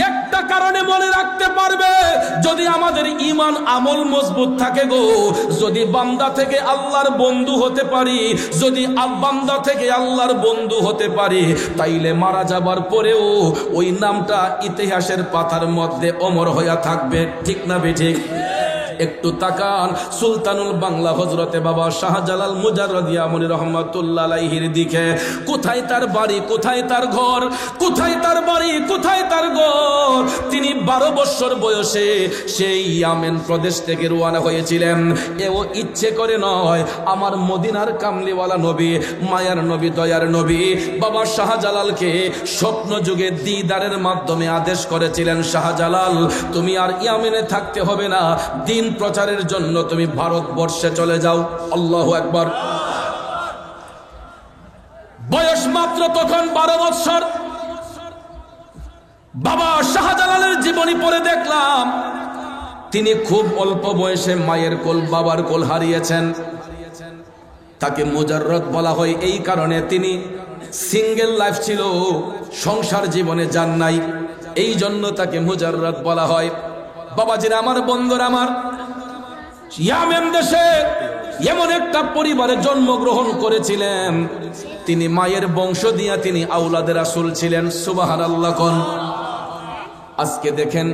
একটা কারণে মনে রাখতে পারবে, যদি আমাদের ঈমান আমল মজবুত থাকে গো, যদি বান্দা থেকে আল্লাহর বন্ধু হতে পারি, যদি বান্দা থেকে আল্লাহর বন্ধু হতে পারি, তাইলে মারা যাবার পরেও ওই নামটা ইতিহাসের পাতার মধ্যে অমর হয়ে থাকবে। ঠিক না বেঠিক? একটু তাকান সুলতানুল বাংলা হযরতে বাবা শাহজালাল মুজাররদিয়া মুনি রহমাতুল্লাহ আলাইহির দিকে। কোথায় তার বাড়ি, কোথায় তার ঘর, কোথায় তার বাড়ি, কোথায় তার ঘর? তিনি 12 বছর বয়সে সেই ইয়ামেন প্রদেশ থেকে রওনা হয়েছিলেন। এও ইচ্ছে করে নয়, আমার মদিনার কামলিওয়ালা নবী, মায়ার নবী, দয়ার নবী বাবা শাহজালালকে স্বপ্ন যুগে দিদারের মাধ্যমে আদেশ করেছিলেন, শাহজালাল তুমি আর ইয়ামেনে থাকতে হবে না, দিন প্রচারের জন্য তুমি ভারতবর্ষে চলে যাও। আল্লাহু আকবার। বয়স মাত্র তখন 12 বছর। বাবা শাহজালালের জীবনী পড়ে দেখলাম তিনি খুব অল্প বয়সে মায়ের কোল, বাবার কোল হারিয়েছেন। তাকে মুজাররদ বলা হয় এই কারণে, তিনি সিঙ্গেল লাইফ ছিল, সংসার জীবনে যান নাই, এই জন্য তাকে মুজাররদ বলা হয়। বাবাজিরা আমার, বন্ধুরা আমার, ইয়ামেন দেশে এমন একটা পরিবারে জন্মগ্রহণ করেছিলেন, তিনি মায়ের বংশ দিয়া তিনি আওলাদে রাসূল ছিলেন। সুবহানাল্লাহ কোন। আজকে দেখেন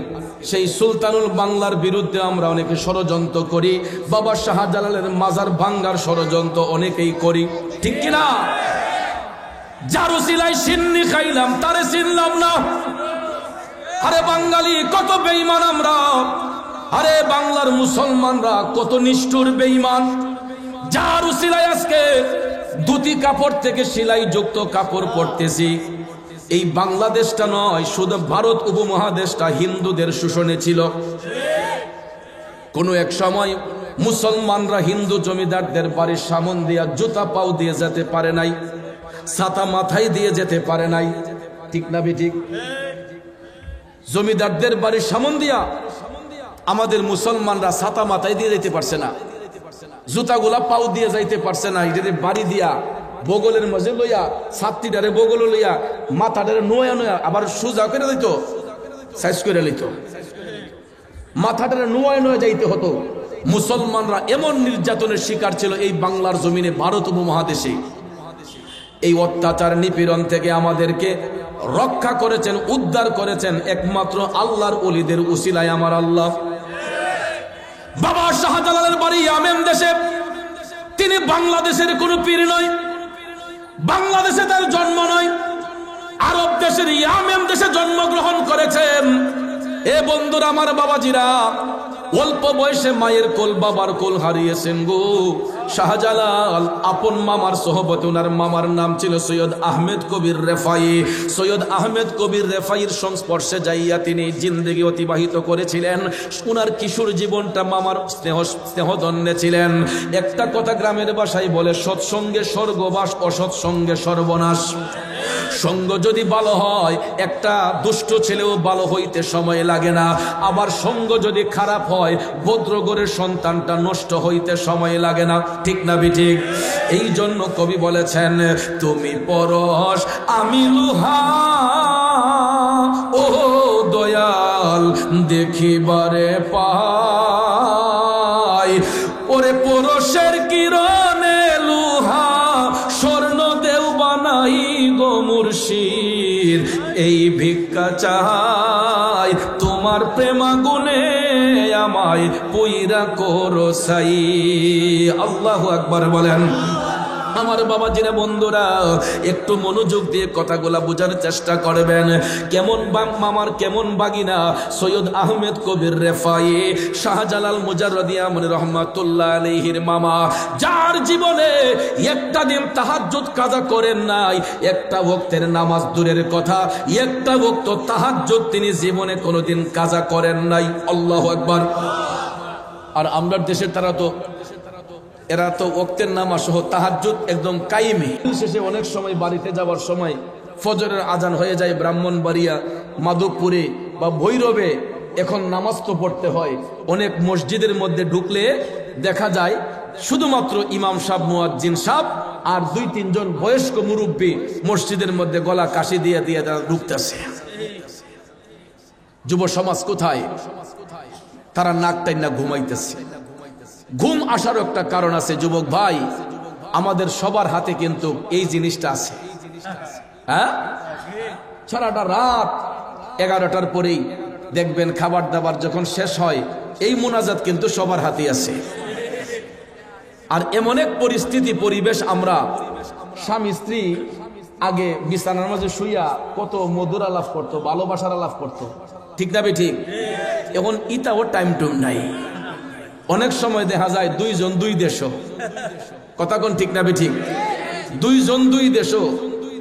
সেই সুলতানুল বাংলার বিরুদ্ধে আমরা অনেকে ষড়যন্ত্র করি, বাবা শাহজালালের মাজার ভাঙ্গার ষড়যন্ত্র অনেকেই করি, ঠিক কিনা? যার উসিলায় সিন্নি খাইলাম তারে চিনলাম না। আরে বাঙালি কত বেঈমান আমরা, আরে বাংলার মুসলমানরা কত নিষ্ঠুর বেঈমান। যার উসিলায় আজকে ধুতি কাপড় থেকে সেলাই যুক্ত কাপড় পরতেছি। এই বাংলাদেশটা নয়, শুধু ভারত উপমহাদেশটা হিন্দুদের শোষণে ছিল। কোন এক সময় মুসলমানরা হিন্দু জমিদারদের বাড়ির সামন দিয়া জুতা পাও দিয়ে যেতে পারে নাই, ছাতা মাথায় দিয়ে যেতে পারে নাই, ঠিক না বেঠিক? জমিদারদের বাড়ির সামন দিয়া আমাদের মুসলমানরা ছাতা মাথায় দিয়ে যেতে পারছে না, জুতাগুলা পাও দিয়ে যাইতে পারছে না। এটারে বাড়ি দিয়া বগলের মাঝে লইয়া, ছাত্রীটারে বগল লইয়া, মাথাটারে নোয়া নোয়া আবার সোজা করে দিত, সাইজ করে লইত, মাথাটারে নোয়া নোয়া যাইতে হতো। মুসলমানরা এমন নির্যাতনের শিকার ছিল এই বাংলার জমিনে, ভারত উপমহাদেশে। এই অত্যাচার নিপীড়ন থেকে আমাদেরকে রক্ষা করেছেন, উদ্ধার করেছেন একমাত্র আল্লাহর ওলিদের উসিলায় আমার আল্লাহ। বাবা শাহজালালের বাড়ি ইয়ামেন দেশে। তিনি বাংলাদেশের কোনো পীর নয়, বাংলাদেশে তার জন্ম নয়, আরব দেশের ইয়ামেন দেশে জন্মগ্রহণ করেছেন। এ বন্ধুরা আমার, বাবাজিরা, অল্প বয়সে মায়ের কোল, বাবার কোল হারিয়েছেন গো শাহজালাল। আপন মামার সোহবতে, ওনার মামার নাম ছিল সৈয়দ আহমেদ কবির রেফাই। সৈয়দ আহমেদ কবির রেফাইয়ের সংস্পর্শে যাইয়া তিনি জিন্দেগি অতিবাহিত করেছিলেন। ওনার কিশোর জীবনটা মামার স্নেহধন্যে ছিলেন। একটা কথা গ্রামের ভাষায় বলে, সৎসঙ্গে স্বর্গবাস, অসৎসঙ্গে সর্বনাশ। সঙ্গ যদি ভালো হয়, একটা দুষ্ট ছেলেও ভালো হইতে সময় লাগে না, আবার সঙ্গ যদি খারাপ হয়, ভদ্রগরের সন্তানটা নষ্ট হইতে সময় লাগে না, ঠিক না বিঠিক? এই জন্য কবি বলেছেন, তুমি পরশ আমি লোহা, ও দয়াল দেখিবারে পাই, ওরে পরশের কিরণে লোহা স্বর্ণ দেও বানাই গো মুর্শিদ, এই ভিক্ষা চাই তোমার প্রেমাগুনে আমায় পুইরা করো সাই। আল্লাহু আকবার বলেন। আমার বাবাজিরা, বন্ধুরা, একটু মনোযোগ দিয়ে কথাগুলা বোঝার চেষ্টা করবেন। কেমন মামার কেমন বাগিনা সৈয়দ আহমেদ কবির রেফাই, শাহজালাল মুজাররদিয়া মুনি রহমাতুল্লাহ আলাইহির মামা, যার জীবনে একটা দিন তাহাজ্জুদ কাজা করেন নাই, একটা ওয়াক্তের নামাজ দূরের কথা, একটা ওয়াক্ত তাহাজ্জুদ তিনি জীবনে কোনোদিন কাজা করেন নাই। আল্লাহু আকবার। আর আমরা দেশের এরা তো ওয়াক্তের নামাজ সহ তাহাজ্জুদ একদম কায়েমে। শেষে অনেক সময় বাড়িতে যাওয়ার সময় ফজরের আজান হয়ে যায় ব্রাহ্মণবাড়িয়া, মাধবপুরে বা ভৈরবে। এখন নামাজ তো পড়তে হয়। অনেক মসজিদের মধ্যে ঢুকলে দেখা যায় শুধুমাত্র ইমাম সাহেব, মুয়াজ্জিন সাহেব আর 2-3 জন বয়স্ক মুরব্বী মসজিদের মধ্যে গলা কাশি দিয়ে দিয়ে তারা ঢুকতেছে। যুব সমাজ কোথায়? তারা নাক টাইনা ঘুমাইতেছে। ঘুম আসার একটা কারণ আছে যুবক ভাই, আমাদের সবার হাতে কিন্তু এই জিনিসটা আছে। হ্যাঁ, সারাটা রাত 11টার পরেই দেখবেন খাবার দাবার যখন শেষ হয় এই মোনাজাত কিন্তু সবার হাতে আছে। আর এমন এক পরিস্থিতি পরিবেশ, আমরা স্বামী স্ত্রী আগে বিছানার মাঝে শুইয়া কত মধুর আলাপ করতো, ভালোবাসার আলাপ করতো, ঠিক না ঠিক? এখন ইতাও টাইম টুম নাই। অনেক সময় দেখা যায় দুইজন দুই দেশ, কথা কোন ঠিক না ঠিক? দুইজন দুই দেশ,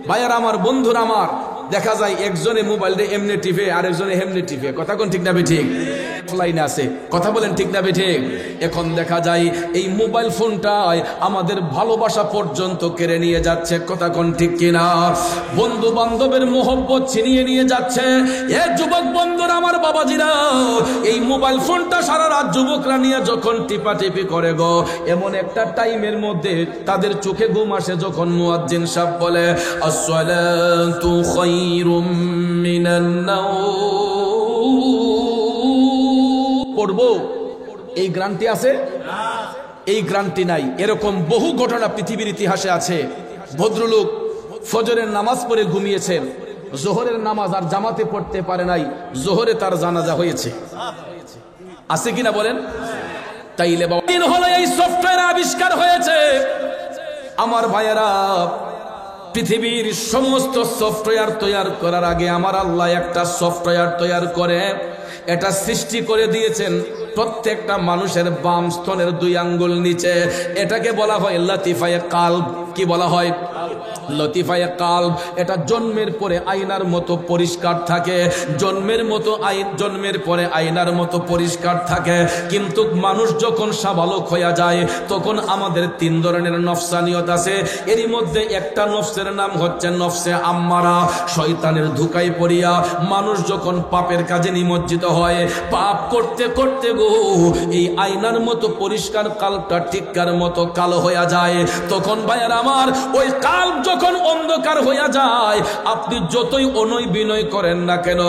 ভাইয়ার আমার, বন্ধুর আমার, দেখা যায় একজনে মোবাইল দিয়ে এমনি টিপে আর একজনে হেমনি টিপে, কথা কোন ঠিক না ঠিক? লাইনে আছে, কথা বলেন ঠিক না ঠিক? এখন দেখা যায় এই মোবাইল ফোনটাই আমাদের ভালোবাসা পর্যন্ত কেড়ে নিয়ে যাচ্ছে, কথা কোন ঠিক কিনা? বন্ধু বান্ধবের মোহব্বত ছিনিয়ে নিয়ে যাচ্ছে। এ যুবক বন্ধুরা আমার, বাবাজিরা, এই মোবাইল ফোনটা সারা রাত যুবকরা নিয়ে যখন টিপাটিপি করে গো, এমন একটা টাইমের মধ্যে তাদের চোখে ঘুম আসে যখন মুয়াজ্জিন সাহেব বলে আসসালাতু খায়রুম মিনান নাওম পড়বো, এই গ্যারান্টি আছে? এই গ্যারান্টি নাই। এরকম বহু ঘটনা পৃথিবীর ইতিহাসে আছে। ভদ্রলোক ফজরের নামাজ পড়ে ঘুমিয়েছেন, জোহরের নামাজ আর জামাতে পড়তে পারে নাই, জোহরে তার জানাজা হয়েছে। আছে কিনা বলেন? তাইলে বাবা, দিন হলো এই সফটওয়্যার আবিষ্কার হয়েছে। আমার ভাইয়েরা, পৃথিবীর সমস্ত সফটওয়্যার তৈরি করার আগে আমার আল্লাহ একটা সফটওয়্যার তৈরি করে এটা সৃষ্টি করে দিয়েছেন প্রত্যেকটা মানুষের বাম স্তনের 2 আঙ্গুল নিচে। এটাকে বলা হয় লতিফায়ে কালব। কি বলা হয়? লতিফায়ে কালব। এটা জন্মের পরে আয়নার মতো পরিষ্কার থাকে, জন্মের পরে আয়নার মতো পরিষ্কার থাকে। কিন্তু মানুষ যখন সাবালক হয়ে যায় তখন আমাদের 3 ধরনের নফসানিয়ত আছে। এরই মধ্যে একটা নফসের নাম হচ্ছে নফসে আম্মারা। শয়তানের ধোঁকায় পড়িয়া মানুষ যখন পাপের কাজে নিমজ্জিত হয়, পাপ করতে করতে গো এই আয়নার মতো পরিষ্কার কালবটা টিক্কার মতো কালো হয়ে যায়। তখন ভাইয়ার আমার, ওই কালব যখন অন্ধকার হইয়া যায়, আপনি যতই অনয় বিনয় করেন না কেন,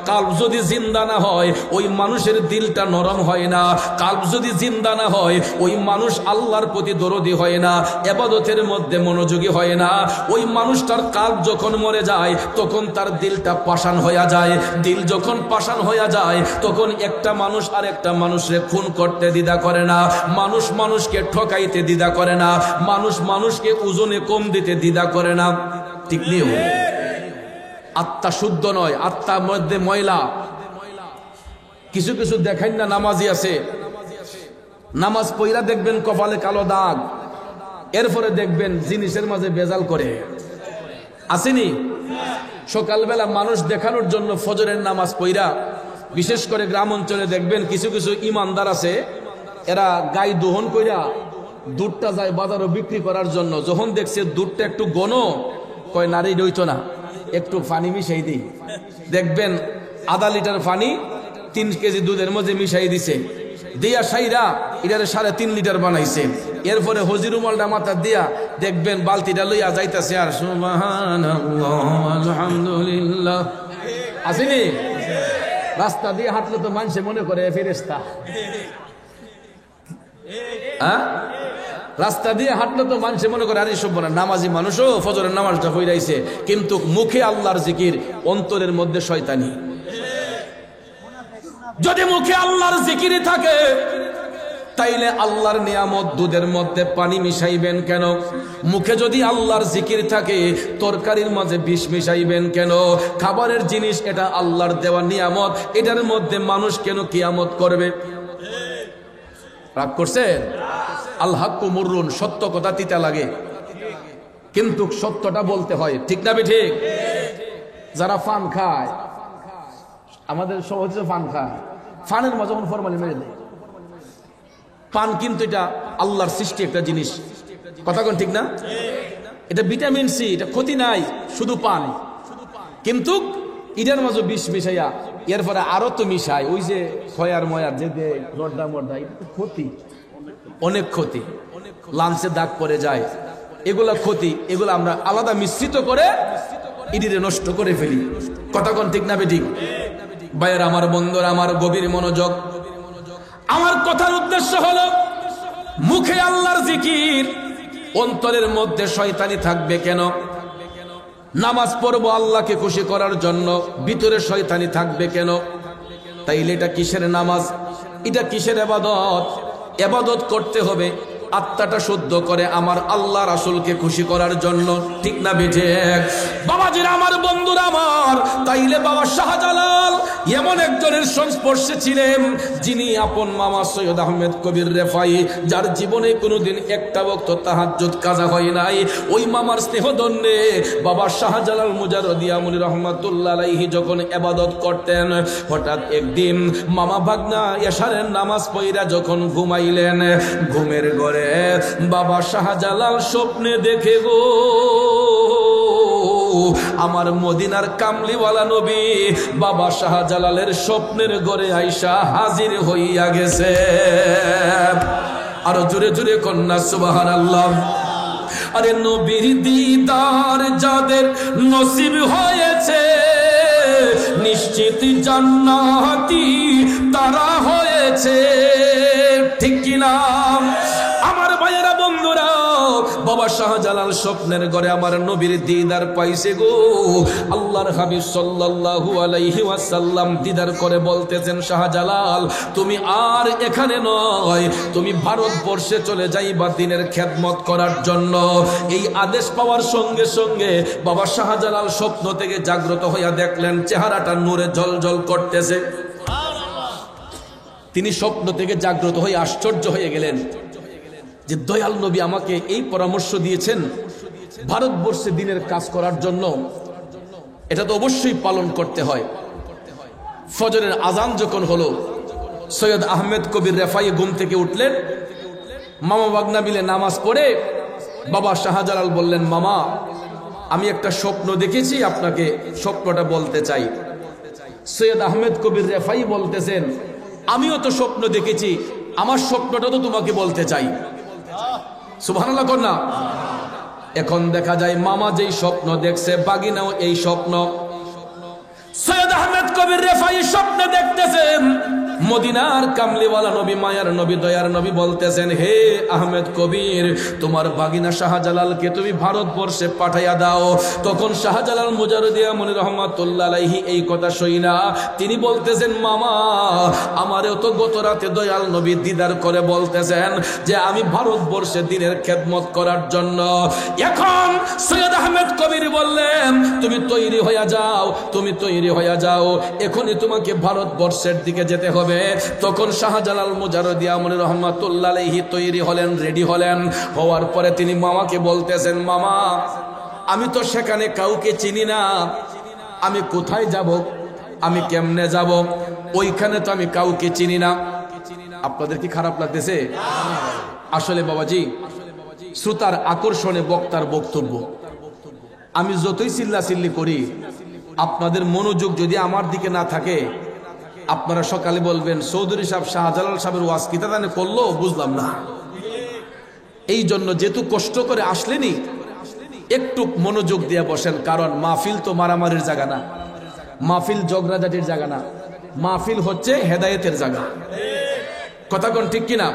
কালব যদি জিন্দা না হয় ওই মানুষের দিলটা নরম হয় না। কালব যদি জিন্দা না হয় ওই মানুষ আল্লাহর প্রতি দরদি হয় না, ইবাদতের মধ্যে মনোযোগী হয় না। ওই মানুষটার কালব যখন মরে যায় তখন তার দিলটা পাষাণ হইয়া যায়। দিল যখন পাষাণ হইয়া যায় তখন একটা মানুষ আর একটা মানুষকে খুন করতে দ্বিধা করে না, মানুষ মানুষকে ঠকাইতে দ্বিধা করে না, মানুষ মানুষকে ওজনে কম দিতে দ্বিধা করে না, ঠিক নেই? আত্মা শুদ্ধ নয়, আত্মার মধ্যে ময়লা। কিছু কিছু দেখেন না নামাজি আছে, নামাজ পইরা দেখবেন কপালে কালো দাগ, এরপরে দেখবেন জিনিসের মাঝে বেজাল করে। আসেনি? সকালবেলা মানুষ দেখানোর জন্য ফজরের নামাজ পইরা, বিশেষ করে গ্রাম অঞ্চলে দেখবেন কিছু কিছু ইমানদার আছে, এরা গাই দহন কইরা দুধটা যায় বাজারও বিক্রি করার জন্য। যখন দেখছে দুধটা একটু গণ, কয় নারী রইতো না, একটু পানি মিশাই দিই। দেখবেন আধা লিটার পানি 3 কেজি দুধের মধ্যে মিশাই দিছে, দিয়া সাইরা এটারে 3.5 লিটার বানাইছে। এরপরে হজিরুমালটা মাথা দিয়া দেখবেন বালতিটা লইয়া যাইতেছে আর সুবহানাল্লাহ আলহামদুলিল্লাহ। আসেনি? রাস্তা দিয়ে হাঁটলে তো মানুষে মনে করে ফেরেশতা। হ্যাঁ, রাস্তা দিয়ে হাঁটলে তো মানুষে মনে করে আরে সব না, নামাজি মানুষও ফজরের নামাজটা হইরাইছে, কিন্তু মুখে আল্লাহর জিকির, অন্তরের মধ্যে শয়তানি। যদি মুখে আল্লাহর জিকির থাকে তাইলে আল্লাহর নিয়ামত দুধের মধ্যে পানি মিশাইবেন কেন? মুখে যদি আল্লাহর জিকির থাকে তরকারির মাঝে বিষ মিশাইবেন কেন? খাবারের জিনিস, এটা আল্লাহর দেওয়া নিয়ামত, এটার মধ্যে মানুষ কেন কিয়ামত করবে? রাগ করছেন? আল হাক্কু মুররুন, সত্য কথা তিতা লাগে, কিন্তু সত্যটা বলতে হয়, ঠিক না ঠিক? যারা পান খায়, আমাদের সহজ পান খায়, পানের মাঝে যখন ফরমালিন মেরে দেয়, পান কিন্তু এটা আল্লাহর সৃষ্টি একটা জিনিস, কথা কোন ঠিক না? এটা ভিটামিন সি, এটা ক্ষতি নাই, শুধু পান। কিন্তু ইটার মাঝে বিষ মিশাইয়া এরপরে আরো তো মিশায়, ওই যে খয়ার ময়ার যে রড্ডা মড্ডা, এটা তো ক্ষতি, অনেক ক্ষতি। লাঞ্চে দাগ পড়ে যায়, এগুলা ক্ষতি। এগুলো আমরা আলাদা মিশ্রিত করে ইডিরে নষ্ট করে ফেলি, কথা কোন ঠিক না ঠিক? ভাইয়ের আমার, বন্ধুরা আমার, গভীর মনোযোগ। আমার কথার উদ্দেশ্য হলো মুখে আল্লাহর জিকির, অন্তরের মধ্যে শয়তানি থাকবে কেন? নামাজ পড়বো আল্লাহকে খুশি করার জন্য, ভিতরে শয়তানি থাকবে কেন? তাইলে এটা কিসের নামাজ? এটা কিসের ইবাদত? ইবাদত করতে হবে আত্মাটা শুদ্ধ করে আমার আল্লাহ রাসূলকে খুশি করার জন্য, ঠিক না বেঠে? বাবাজিরা আমার, বন্ধুরা আমার, তাইলে বাবা শাহজালাল এমন একজনের সংস্পর্শে ছিলেন যিনি আপন মামা সৈয়দ আহমেদ কবির রেফাই, যার জীবনে কোনোদিন একটা ওয়াক্ত তাহাজ্জুদ কাজা হয় নাই। ওই মামার স্নেহদণ্ডে বাবা শাহজালাল মুজাররদি আমলি রহমাতুল্লাহ আলাইহি যখন ইবাদত করতেন, হঠাৎ একদিন মামা ভাগনা এশারের নামাজ পড়া যখন ঘুমাইলেন, ঘুমের ঘরে বাবা শাহজালাল স্বপ্নে দেখে গো আমার মদিনার কামলিওয়ালা নবী বাবা শাহজালালের স্বপ্নের ঘরে আইসা হাজির হইয়া গেছে। আরো জোরে জোরে কন্যা সুবহানাল্লাহ। আরে নবীর দিদার যাদের নসিব হয়েছে, নিশ্চিত জান্নাতি তারা হয়েছে, ঠিক কিনা? আমার ভাইয়েরা, বন্ধুরা, বাবা শাহজালাল স্বপ্নের ঘরে আমার নবীর দিদার পাইছে গো। আল্লাহর হাবিব সাল্লাল্লাহু আলাইহি ওয়াসাল্লাম দিদার করে বলতেছেন, শাহজালাল তুমি আর এখানে নয়, তুমি ভারতবর্ষে চলে যাইবা দ্বীনের খেদমত করার জন্য। এই আদেশ পাওয়ার সঙ্গে সঙ্গে বাবা শাহজালাল স্বপ্ন থেকে জাগ্রত হইয়া দেখলেন চেহারাটা নূরে জ্বলজ্বল করতেছে। তিনি স্বপ্ন থেকে জাগ্রত হয়ে আশ্চর্য হয়ে গেলেন যে দয়াল নবী আমাকে এই পরামর্শ দিয়েছেন ভারতবর্ষে দ্বীনের কাজ করার জন্য, এটা তো অবশ্যই পালন করতে হয়। ফজরের আজান যখন হলো, সৈয়দ আহমেদ কবির রেফাই ঘুম থেকে উঠলেন, মামা বাগনা মিলে নামাজ পড়ে বাবা শাহজালাল বললেন, মামা আমি একটা স্বপ্ন দেখেছি, আপনাকে স্বপ্নটা বলতে চাই। সৈয়দ আহমেদ কবির রেফাই বলতেছেন, আমিও তো স্বপ্ন দেখেছি, আমার স্বপ্নটা তো তোমাকে বলতে চাই। সুবহানাল্লাহ কন্যা। এখন দেখা যায় মামা যেই স্বপ্ন দেখছে, বাগিনাও এই স্বপ্ন। সৈয়দ আহমেদ কবির রেফাই স্বপ্ন দেখতেছেন মদিনার কামলিওয়ালা নবী, মায়ার নবী, দয়ার নবী বলতেছেন, হে আহমেদ কবির, তোমার বাগিনা শাহজালালকে তুমি ভারতবর্ষে পাঠাইয়া দাও। তখন শাহজালাল মুজাররদি আমলি রহমাতুল্লাহ আলাইহি এই কথা শুইনা তিনি বলতেছেন, মামা আমারও তো গত রাতে দয়াল নবী দিদার করে বলতেছেন যে আমি ভারতবর্ষে দ্বীনের খেদমত করার জন্য। এখন সৈয়দ আহমেদ কবির বললেন, তুমি তৈরি হইয়া যাও, তুমি তৈরি হইয়া যাও, এখনই তোমাকে ভারতবর্ষের দিকে যেতে হবে। তখন শাহজালাল মুজাররদি আমলি রহমাতুল্লাহ আলাইহি তৈরি হলেন, রেডি হলেন। হওয়ার পরে তিনি মামাকে বলতেছেন, মামা আমি তো সেখানে কাউকে চিনি না, আমি কোথায় যাব, আমি কেমনে যাব, ওইখানে তো আমি কাউকে চিনি না। আপনাদের কি খারাপ লাগতেছে? আসলে বাবাজি, শ্রোতার আকর্ষণে বক্তার বক্তব্য, আমি যতই চিল্লাচিল্লি করি, আপনাদের মনোযোগ যদি আমার দিকে না থাকে, আপনারা সকালে বলবেন চৌধুরী সাহেব শাহজালাল সাহেবের ওয়াজ কি তাদের করলো, বুঝলাম না। এই জন্য যেহেতু কষ্ট করে আসলেনি, একটু মনোযোগ দিয়ে বসেন, কারণ মাহফিল তো মারামারির জায়গা না, মাহফিল ঝগড়াঝাটির জায়গা না, মাহফিল হচ্ছে হেদায়েতের জায়গা। কথা কোন ঠিক কিনা?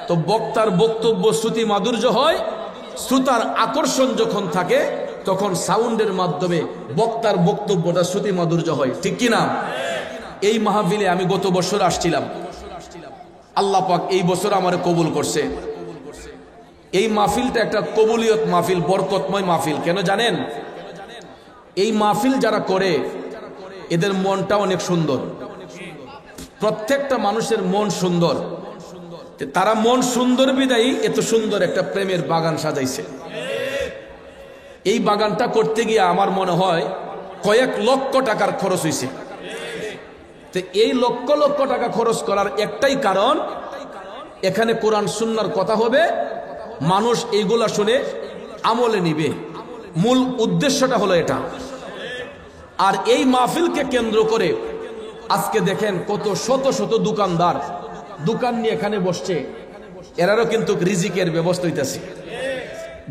তো বক্তার বক্তব্য শ্রুতি মাধুর্য হয়, শ্রোতার আকর্ষণ যখন থাকে তখন সাউন্ডের মাধ্যমে বক্তার বক্তব্যটা শ্রুতি মাধুর্য হয়, ঠিক কিনা? এই মাহফিলে আমি গত বছর আসছিলাম, আল্লাহ পাক এই বছর আমার কবুল করছে। এই মাহফিলটা একটা কবুলিয়ত মাহফিল, বরকতময় মাহফিল। কেন জানেন? এই মাহফিল যারা করে এদের মনটা অনেক সুন্দর, প্রত্যেকটা মানুষের মন সুন্দর, তারা মন সুন্দর বিদায়ী এত সুন্দর একটা প্রেমের বাগান সাজাইছে। এই বাগানটা করতে গিয়ে আমার মনে হয় কয়েক লক্ষ টাকার খরচ হয়েছে। তো এই লক্ষ লক্ষ টাকা খরচ করার একটাই কারণ, এখানে কোরআন সুন্নাহর কথা হবে, মানুষ এইগুলা শুনে আমলে নিবে, মূল উদ্দেশ্যটা হলো এটা। আর এই মাহফিলকে কেন্দ্র করে আজকে দেখেন কত শত শত দোকানদার দোকান নিয়ে এখানে বসছে, এরারও কিন্তু রিজিকের ব্যবস্থা হইতেছে।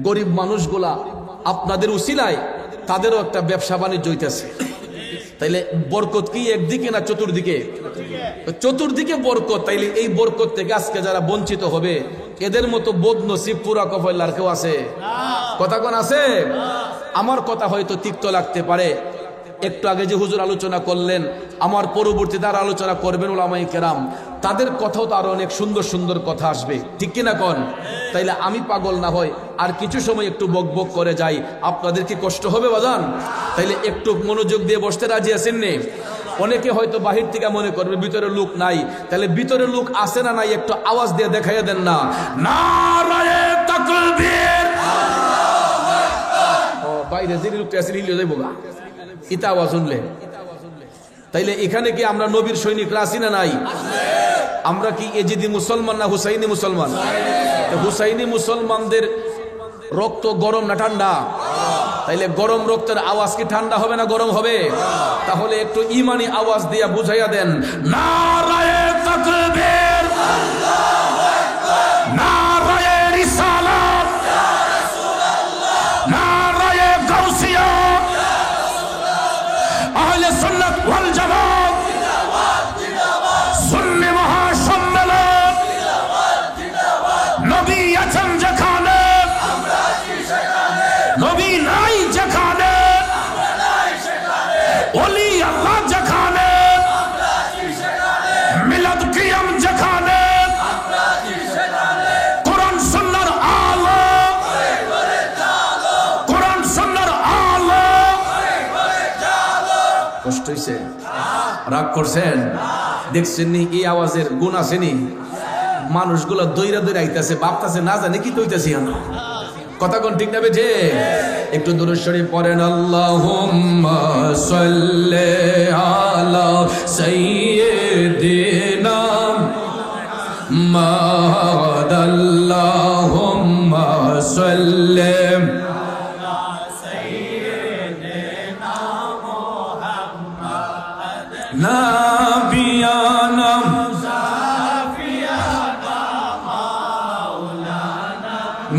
গরিব মানুষগুলা আপনাদের উসিলায় তাদেরও একটা ব্যবসা বাণিজ্য হইতেছে। তাইলে বরকত কি একদিকে না চতুর্দিকে? চতুর্দিকে বরকত। তাইলে এই বরকত থেকে আজকে যারা বঞ্চিত হবে এদের মতো বদনসিব পুরা কপাল আর কেউ আছে? কথা কোন আছে? আমার কথা হয়তো তিক্ত লাগতে পারে, একটু আগে যে হুজুর আলোচনা করলেন, আমার পরবর্তী তারা আলোচনা করবেন উলামায়ে কেরাম, তাদের কথাও তো আরো অনেক সুন্দর সুন্দর কথা আসবে, ঠিক কিনা কোন? তাইলে আমি পাগল না হয় আর কিছু সময় একটু বক বক করে যাই, আপনাদের কি কষ্ট হবে বাজান? তাইলে একটু মনোযোগ দিয়ে বসতে রাজি আছেন নে? অনেকে হয়তো বাহির থেকে মনে করবে ভিতরে লোক নাই, তাহলে ভিতরে লোক আছে না নাই একটু আওয়াজ দিয়ে দেখাইয়া দেন না। নারায়ে তাকবীর। ও বাইরে যে লোকটা আছে হিলে যাইবো গা ইতা আওয়াজ শুনলে। তাইলে এখানে কি আমরা নবীর সৈনিকরা আছি না নাই? আমরা কি এজিদি মুসলমান না হুসাইনি মুসলমান? হুসাইনি মুসলমানদের রক্ত গরম না ঠান্ডা? তাইলে গরম রক্তের আওয়াজ কি ঠান্ডা হবে না গরম হবে? তাহলে একটু ইমানি আওয়াজ দিয়া বুঝাইয়া দেন, নারায়ে তাকবীর, নারায়ে রিসালাত, নারায়ে গাউসিয়া, আহলে সুন্নাত ওয়াল জামাত, সুন্নি মহাসম্মেলন, নবী আছেন যেখানে, নবী নাই যেখানে, ওলি আল্লাহ যেখানে, মিলাদ কিয়াম যেখানে, কোরআন সুন্নাহর আলো, কোরআন সুন্নাহর আলো। কষ্ট হইছে? রাগ করছেন? দেখছেন নি এই আওয়াজের গুণ আসেনি? মানুষগুলো দইরা দইরা আইতাছে, ভাবতাছে না জানি কি তৈতাছি আমরা। কথা কোন ঠিক না বেঠে? একটু দুরূদ শরীফ পড়েন, আল্লাহুম্মা সাল্লি আলা সাইয়্যিদিনা মুহাম্মাদ, আল্লাহুম্মা সাল্লি আলা সাইয়্যিদিনা মুহাম্মাদ, নাবিয়ানা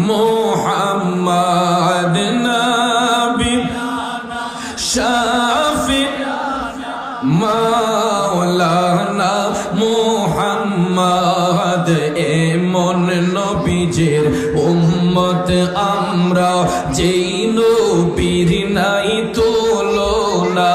মুহাম্মাদ, নবী শাফি মাওলানা মুহাম্মাদ। এমন নবীজির উম্মত আমরা, যেই নবীর নাই তুলনা।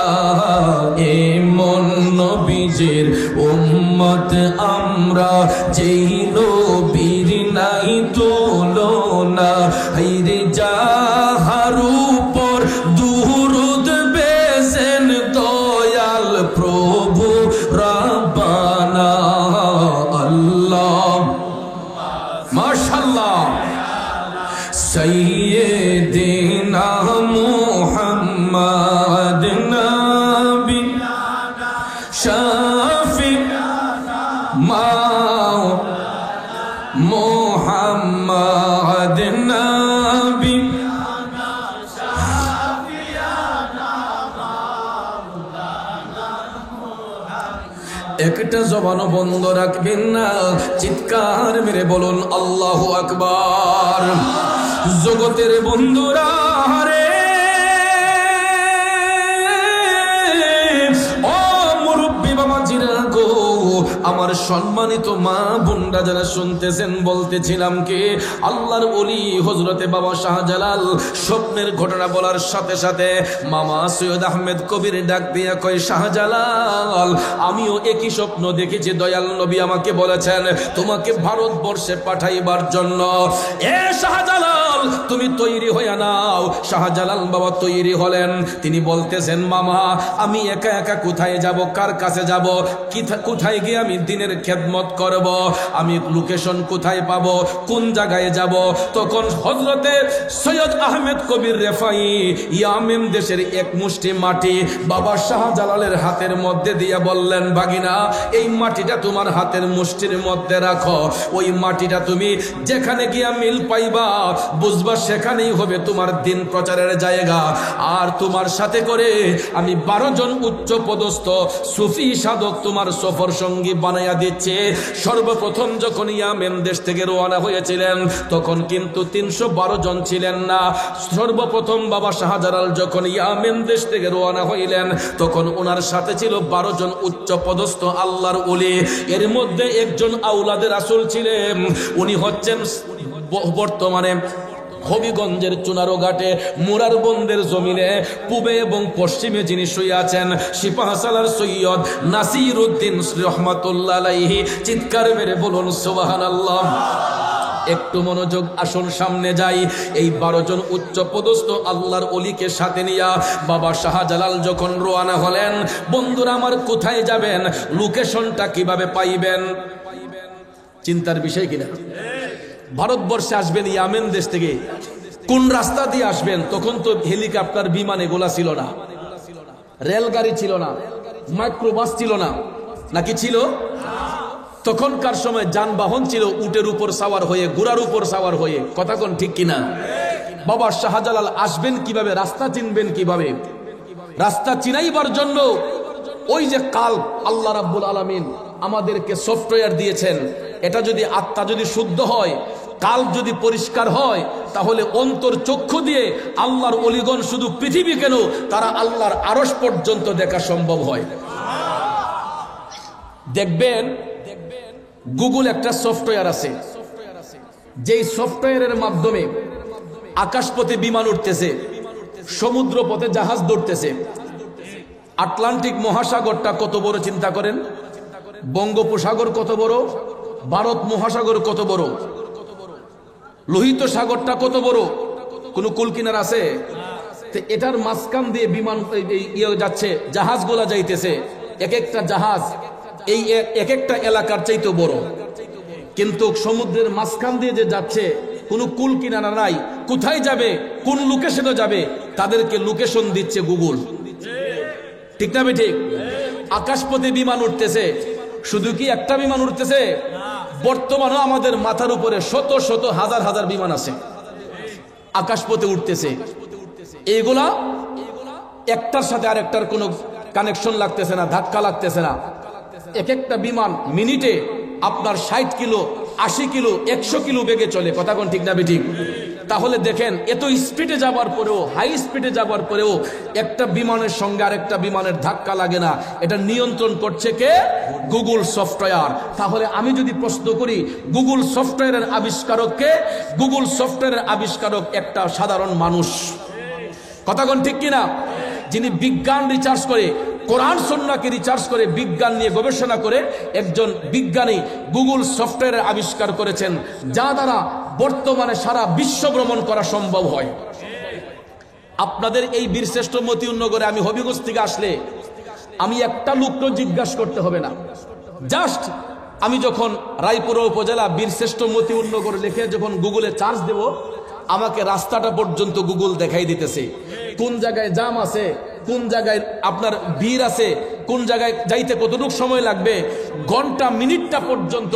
এমন নবীজির উম্মত আমরা, যেই নবীর নাই তুলনা। হাইরে যাহার উপর দুরূদ বেজেন দয়াল প্রভু রাব্বানা। আল্লাহ মাশাআল্লাহ। সাইয়্যিদিনা মুহাম্মাদ, নবী শাফি মুহাম্মাদ, নবী একটা জবানও বন্ধ রাখবেন না, চিৎকার মেরে বলুন আল্লাহু আকবার। জগতের বন্ধুরা রে, ও মুরব্বী বাবাজিরা গো, আমার সম্মানিত মা বোনরা যারা শুনতেছেন, বলতেছিলাম কি, আল্লাহর ওলি হযরতে বাবা শাহজালাল স্বপ্নের ঘটনা বলার সাথে সাথে মামা সৈয়দ আহমেদ কবির ডাক দিয়া কয়, শাহজালাল আমিও একই স্বপ্ন দেখেছি, দয়াল নবী আমাকে বলেছেন তোমাকে ভারতবর্ষে পাঠাইবার জন্য। এ শাহজালাল তুমি তৈরি হইয়া নাও। শাহজালাল বাবা তৈরি হলেন। তিনি বলতেছেন, মামা আমি একা একা কোথায় যাব, কার কাছে যাব, কোথায় গিয়ে আমি দিনের খেদমত করব, আমি লোকেশন কোথায় পাবো, কোন জায়গায় যাব। তখন হযরতে সৈয়দ আহমেদ কবির রেফাই ইয়ামেন দেশের এক মুষ্টি মাটি বাবা শাহজালালের হাতের মধ্যে দিয়ে বললেন, বাগিনা এই মাটিটা তোমার হাতের মুষ্টির মধ্যে রাখো। ওই মাটিটা তুমি যেখানে গিয়া মিল পাইবা, বুঝবা সেখানেই হবে তোমার দিন প্রচারের জায়গা। আর তোমার সাথে করে আমি 12 জন উচ্চ পদস্থ সুফি সাধক তোমার সফর সঙ্গী বানাইয়া দিচ্ছে। সর্বপ্রথম যখন ইয়ামেন দেশ থেকে রওনা হয়েছিলেন তখন কিন্তু 312 জন ছিলেন না। সর্বপ্রথম বাবা শাহজালাল যখন ইয়ামেন দেশ থেকে রওনা হইলেন তখন ওনার সাথে ছিল 12 জন উচ্চ পদস্থ আল্লাহর ওলি। এর মধ্যে একজন আওলাদের রাসূল ছিলেন, উনি হচ্ছেন বর্তমানে হবিগঞ্জের চুনারো ঘাটে মুরারবন্দের জমিনে পূবে এবং পশ্চিমে যিনি শুয়ে আছেন সিপাহসালার সৈয়দ নাসির উদ্দিন রহমাতুল্লাহ আলাইহি। চিৎকার মেরে বলুন সুবহানাল্লাহ। একটু মনোযোগ, আসুন সামনে যাই। এই 12 জন উচ্চ পদস্থ আল্লাহর ওলিকে সাথে নিয়া বাবা শাহজালাল যখন রওনা হলেন, বন্ধুরা আমার কোথায় যাবেন, লোকেশনটা কিভাবে পাইবেন, চিন্তার বিষয় কিনা? ভারতবর্ষে আসবেন ইয়ামেন দেশ থেকে, কোন রাস্তা দিয়ে আসবেন? তখন তো হেলিকপ্টার, বিমান এগুলা ছিল না, রেলগাড়ি ছিল না, মাইক্রোবাস ছিল না, নাকি ছিল? তখনকার সময় যানবাহন ছিল উটের উপর সাওয়ার হয়ে, ঘোড়ার উপর সাওয়ার হয়ে। কথা কোন ঠিক কিনা? বাবা শাহজালাল আসবেন কিভাবে, রাস্তা চিনবেন কিভাবে? রাস্তা চিনাইবার জন্য ওই যে কাল আল্লাহ রাব্বুল আলামিন আমাদেরকে সফটওয়্যার দিয়েছেন, এটা যদি আত্মা যদি শুদ্ধ হয়, কাল যদি পরিষ্কার হয়, তাহলে অন্তর চক্ষু দিয়ে আল্লাহর ওলিগণ শুধু পৃথিবী কেন, তারা আল্লাহর আরশ পর্যন্ত দেখা সম্ভব হয়। দেখবেন গুগল একটা সফটওয়্যার আছে, যেই সফটওয়্যারের মাধ্যমে আকাশপথে বিমান উঠতেছে, সমুদ্র পথে জাহাজ ধরতেছে। আটলান্টিক মহাসাগরটা কত বড় চিন্তা করেন, বঙ্গোপসাগর কত বড়, ভারত মহাসাগর কত বড়, লোহিত সাগরটা কত বড়, কোন কুল কিনার আছে? এটার মাঝখান দিয়ে বিমান যাচ্ছে, জাহাজগুলা যাইতেছে, এক একটা জাহাজ এই এক একটা এলাকার চাইতে বড়, কিন্তু সমুদ্রের মাঝখান দিয়ে যে যাচ্ছে কোনো কুল কিনারা নাই, কোথায় যাবে, কোন লোকেশনে যাবে, তাদেরকে লোকেশন দিচ্ছে গুগল। ঠিক না ঠিক? আকাশপথে বিমান উঠতেছে, শুধু কি একটা বিমান উঠতেছে? বর্তমানে আমাদের মাথার উপরে শত শত হাজার হাজার বিমান আছে, আকাশপথে উঠতেছে। এইগুলা একটার সাথে আরেকটার কোনো কানেকশন লাগতেছে না, ধাক্কা লাগতেছে না। এক একটা বিমান মিনিটে আপনার 60 কিলো, 80 কিলো, 100 কিলো বেগে চলে। কথা কোন ঠিক না ঠিক? তাহলে দেখেন, এত স্পিডে যাবার পরেও, হাই স্পিডে যাবার পরেও একটা বিমানের সঙ্গে আরেকটা বিমানের ধাক্কা লাগে না। এটা নিয়ন্ত্রণ করছে কে? Google software. তাহলে আমি যদি প্রশ্ন করি, গুগল সফটওয়্যারের আবিষ্কারক কে? গুগল সফটওয়্যারের আবিষ্কারক একটা সাধারণ মানুষ। কথা কোন ঠিক কিনা? যিনি বিজ্ঞান রিসার্চ করে, কোরআন সুন্নাহকে রিসার্চ করে, বিজ্ঞান নিয়ে গবেষণা করে একজন বিজ্ঞানী গুগল সফটওয়্যারের আবিষ্কার করেছেন, যা দ্বারা বর্তমানে সারা বিশ্ব ভ্রমণ করা সম্ভব হয়। আপনাদের এই বীরশ্রেষ্ঠ মতিউন্নগরে আমি হবিগঞ্জ থেকে আসলে আমি একটা লোককে জিজ্ঞাসা করতে হবে না, জাস্ট আমি যখন রায়পুরা উপজেলা বীরশ্রেষ্ঠ মতিউন্নগর লিখে যখন গুগলে চার্জ দেব, আমাকে রাস্তাটা পর্যন্ত গুগল দেখাই দিতেছে, কোন জায়গায় জাম আছে, কোন জায়গায় আপনার ভিড় আছে, কোন জায়গায় যাইতে কতটুকু সময় লাগবে, ঘন্টা মিনিটটা পর্যন্ত